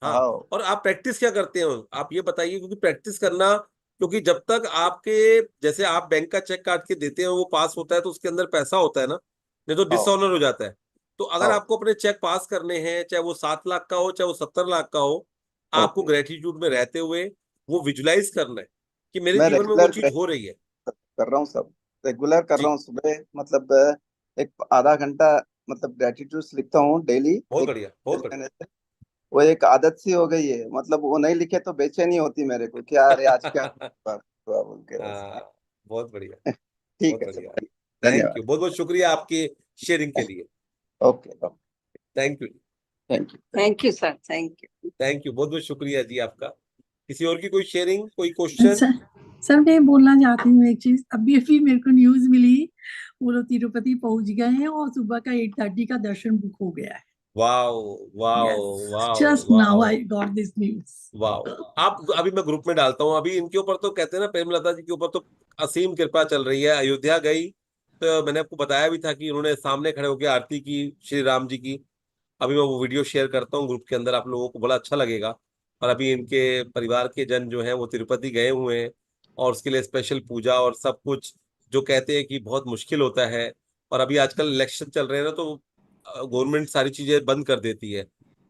हाँ। हाँ। और आप प्रैक्टिस क्या करते हो आप ये बताइए, क्योंकि प्रैक्टिस करना, क्योंकि जब तक आपके, जैसे आप बैंक का चेक काट के देते हैं वो पास होता है तो उसके अंदर पैसा होता है ना, नहीं तो हाँ। डिसऑनर हो जाता है। तो अगर हाँ। आपको अपने चेक पास करने हैं, चाहे वो 7 लाख का हो चाहे वो 70 लाख का हो, आपको ओके। ग्रेटिट्यूड में रहते हुए वो विजुलाइज करना है कि मेरे मैं जीवन में वो रेगुलर चीज हो रही है। कर रहा हूँ सब, रेगुलर कर रहा जी। हूँ। सुबह मतलब एक आधा घंटा मतलब ग्रेटिट्यूड लिखता हूँ डेली। बहुत एक बढ़िया, बहुत 6 महीने से वो एक आदत सी हो गई है। मतलब वो नहीं लिखे तो बेचैनी होती मेरे को, क्या अरे आज क्या बढ़िया। हुआ बोल के बस। हाँ, बहुत बढ़िया, ठीक बहुत है सर, बढ़िया। थैंक धन्यवाद। यू, बहुत बहुत शुक्रिया आपकी शेयरिंग के लिए। Okay okay, thank you. Thank you. Thank you sir, thank you. Thank you, बहुत बहुत शुक्रिया जी आपका। किसी और की कोई शेयरिंग, कोई क्वेश्चन? सर, सर मैं बोलना चाहती हूँ एक चीज। अभी अभी मेरे को न्यूज मिली, वो लोग तिरुपति पहुंच गए हैं और सुबह का 8:30 का दर्शन बुक हो गया है। Wow wow yes, wow just now wow I got this news. Wow. आप अभी मैं ग्रुप में डालता हूँ। अभी इनके ऊपर तो कहते हैं ना, प्रेमलता जी के ऊपर तो असीम कृपा चल रही है। अयोध्या गई तो मैंने आपको बताया भी था कि उन्होंने सामने खड़े होकर आरती की श्री राम जी की। अभी मैं वो वीडियो शेयर करता हूँ ग्रुप के अंदर, आप लोगों को बड़ा अच्छा लगेगा। और अभी इनके परिवार के जन जो हैं वो तिरुपति गए हुए हैं, और उसके लिए स्पेशल पूजा और सब कुछ, जो कहते हैं कि बहुत मुश्किल होता है। और अभी आजकल इलेक्शन चल रहे हैं ना, तो गवर्नमेंट सारी चीजें बंद कर देती है,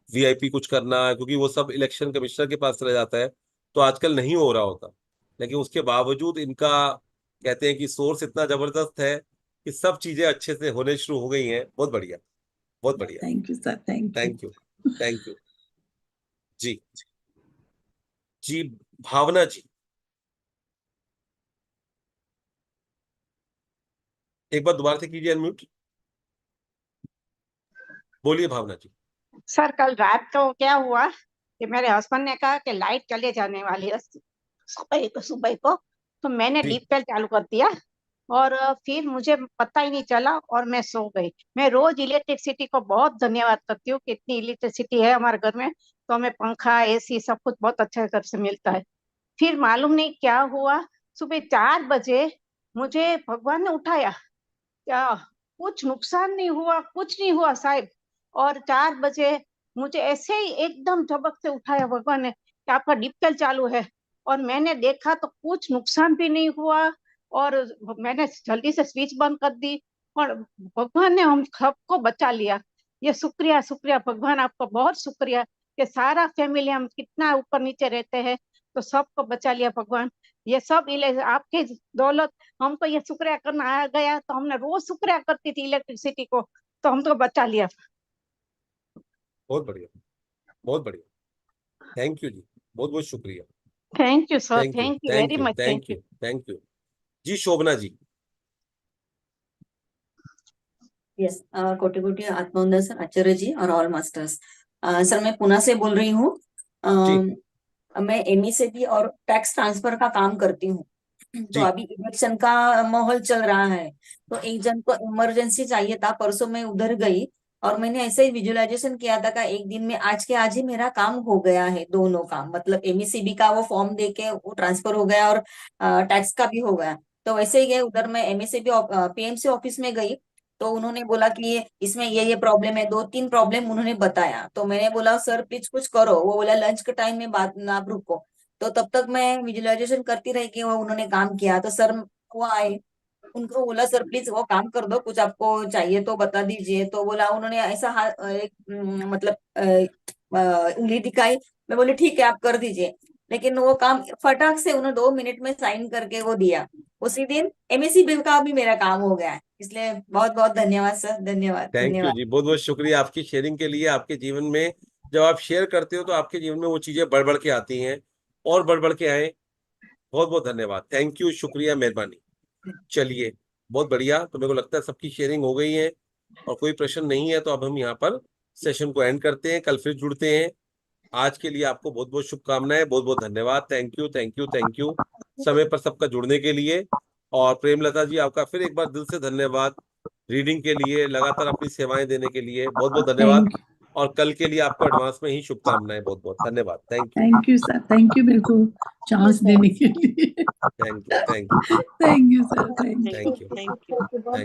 वीआईपी कुछ करना, क्योंकि वो सब इलेक्शन कमिश्नर के पास चला जाता है, तो आजकल नहीं हो रहा होता। लेकिन उसके बावजूद इनका, कहते हैं कि सोर्स इतना जबरदस्त है कि सब चीजें अच्छे से होने शुरू हो गई हैं। बहुत बढ़िया, बहुत बढ़िया। Thank you sir, thank you. Thank you, thank you. जी। जी। भावना जी, एक बार दोबारा से कीजिए अनम्यूट। बोलिए भावना जी। सर कल रात को क्या हुआ कि मेरे हस्बैंड ने कहा कि लाइट चले जाने वाली है सुबह को तो मैंने जी। डीप टेल चालू कर दिया और फिर मुझे पता ही नहीं चला और मैं सो गई। मैं रोज इलेक्ट्रिसिटी को बहुत धन्यवाद करती हूँ कि इतनी इलेक्ट्रिसिटी है हमारे घर में, तो हमें पंखा एसी सब कुछ बहुत अच्छे घर से मिलता है। फिर मालूम नहीं क्या हुआ, सुबह 4 बजे मुझे भगवान ने उठाया। क्या कुछ नुकसान नहीं हुआ, कुछ नहीं हुआ साहब। और 4 बजे मुझे ऐसे ही एकदम झपक से उठाया भगवान ने कि आपका डिप्टल चालू है। और मैंने देखा तो कुछ नुकसान भी नहीं हुआ और मैंने जल्दी से स्विच बंद कर दी और भगवान ने हम सबको बचा लिया। ये शुक्रिया शुक्रिया भगवान, आपका बहुत शुक्रिया कि सारा फैमिली, हम कितना ऊपर नीचे रहते हैं तो सबको बचा लिया भगवान। ये सब आपकी दौलत। हमको ये शुक्रिया करना आ गया तो हमने रोज शुक्रिया करती थी इलेक्ट्रिसिटी को, तो हमको बचा लिया। बहुत बढ़िया, बहुत बढ़िया। थैंक यू जी, बहुत बहुत शुक्रिया। Thank you sir, thank you, thank you thank very you, much, thank thank you, you. Thank you. जी शोभना जी। यस, कोटि कोटि आत्मवंदन सर, आचार्य जी और ऑल मास्टर्स। सर मैं पुणे से बोल रही हूँ। जी। मैं एमई और टैक्स ट्रांसफर का काम करती हूँ। तो जी। अभी इलेक्शन का माहौल चल रहा है, तो एक जन को इमरजेंसी चाहिए था। परसों मैं उधर गई और मैंने ऐसे ही विजुअलाइजेशन किया था कि एक दिन में आज के आज ही मेरा काम हो गया है। दोनों काम मतलब एमईसीबी का वो फॉर्म देके वो ट्रांसफर हो गया और टैक्स का भी हो गया। तो वैसे ही गए उधर, मैं एमईसीबी पीएमसी ऑफिस में गई तो उन्होंने बोला कि इसमें ये प्रॉब्लम है, 2-3 प्रॉब्लम उन्होंने बताया। तो मैंने बोला सर प्लीज कुछ करो। वो बोला लंच के टाइम में बात ना, आप रुको। तो तब तक मैं विजुअलाइजेशन करती रही कि वो उन्होंने काम किया। तो सर वो आए, उनको बोला सर प्लीज वो काम कर दो, कुछ आपको चाहिए तो बता दीजिए। तो बोला, उन्होंने ऐसा एक मतलब उंगली दिखाई। मैं बोली ठीक है आप कर दीजिए। लेकिन वो काम फटाक से उन्होंने 2 मिनट में साइन करके वो दिया। उसी दिन एमएससी बिल का भी मेरा काम हो गया है। इसलिए बहुत बहुत धन्यवाद सर, धन्यवाद थैंक यू धन्यवाद। जी, बहुत बहुत शुक्रिया आपकी शेयरिंग के लिए। आपके जीवन में जब आप शेयर करते हो तो आपके जीवन में वो चीजें बढ़ बढ़ के आती हैं, और बढ़ बढ़ के आए। बहुत बहुत धन्यवाद, थैंक यू, शुक्रिया, मेहरबानी। चलिए, बहुत बढ़िया। तो मेरे को लगता है सबकी शेयरिंग हो गई है और कोई प्रश्न नहीं है, तो अब हम यहाँ पर सेशन को एंड करते हैं। कल फिर जुड़ते हैं। आज के लिए आपको बहुत बहुत शुभकामनाएं, बहुत बहुत धन्यवाद। Thank you, thank you, thank you समय पर सबका जुड़ने के लिए। और प्रेमलता जी, आपका फिर एक बार दिल से धन्यवाद रीडिंग के लिए, लगातार अपनी सेवाएं देने के लिए बहुत बहुत धन्यवाद। थैंक और कल के लिए आपको एडवांस में ही शुभकामनाएं, बहुत बहुत धन्यवाद। Thank you, thank you sir, thank you मेरे को चांस देने के लिए। Thank you, thank you, thank you sir, thank you. Thank you, thank you. Thank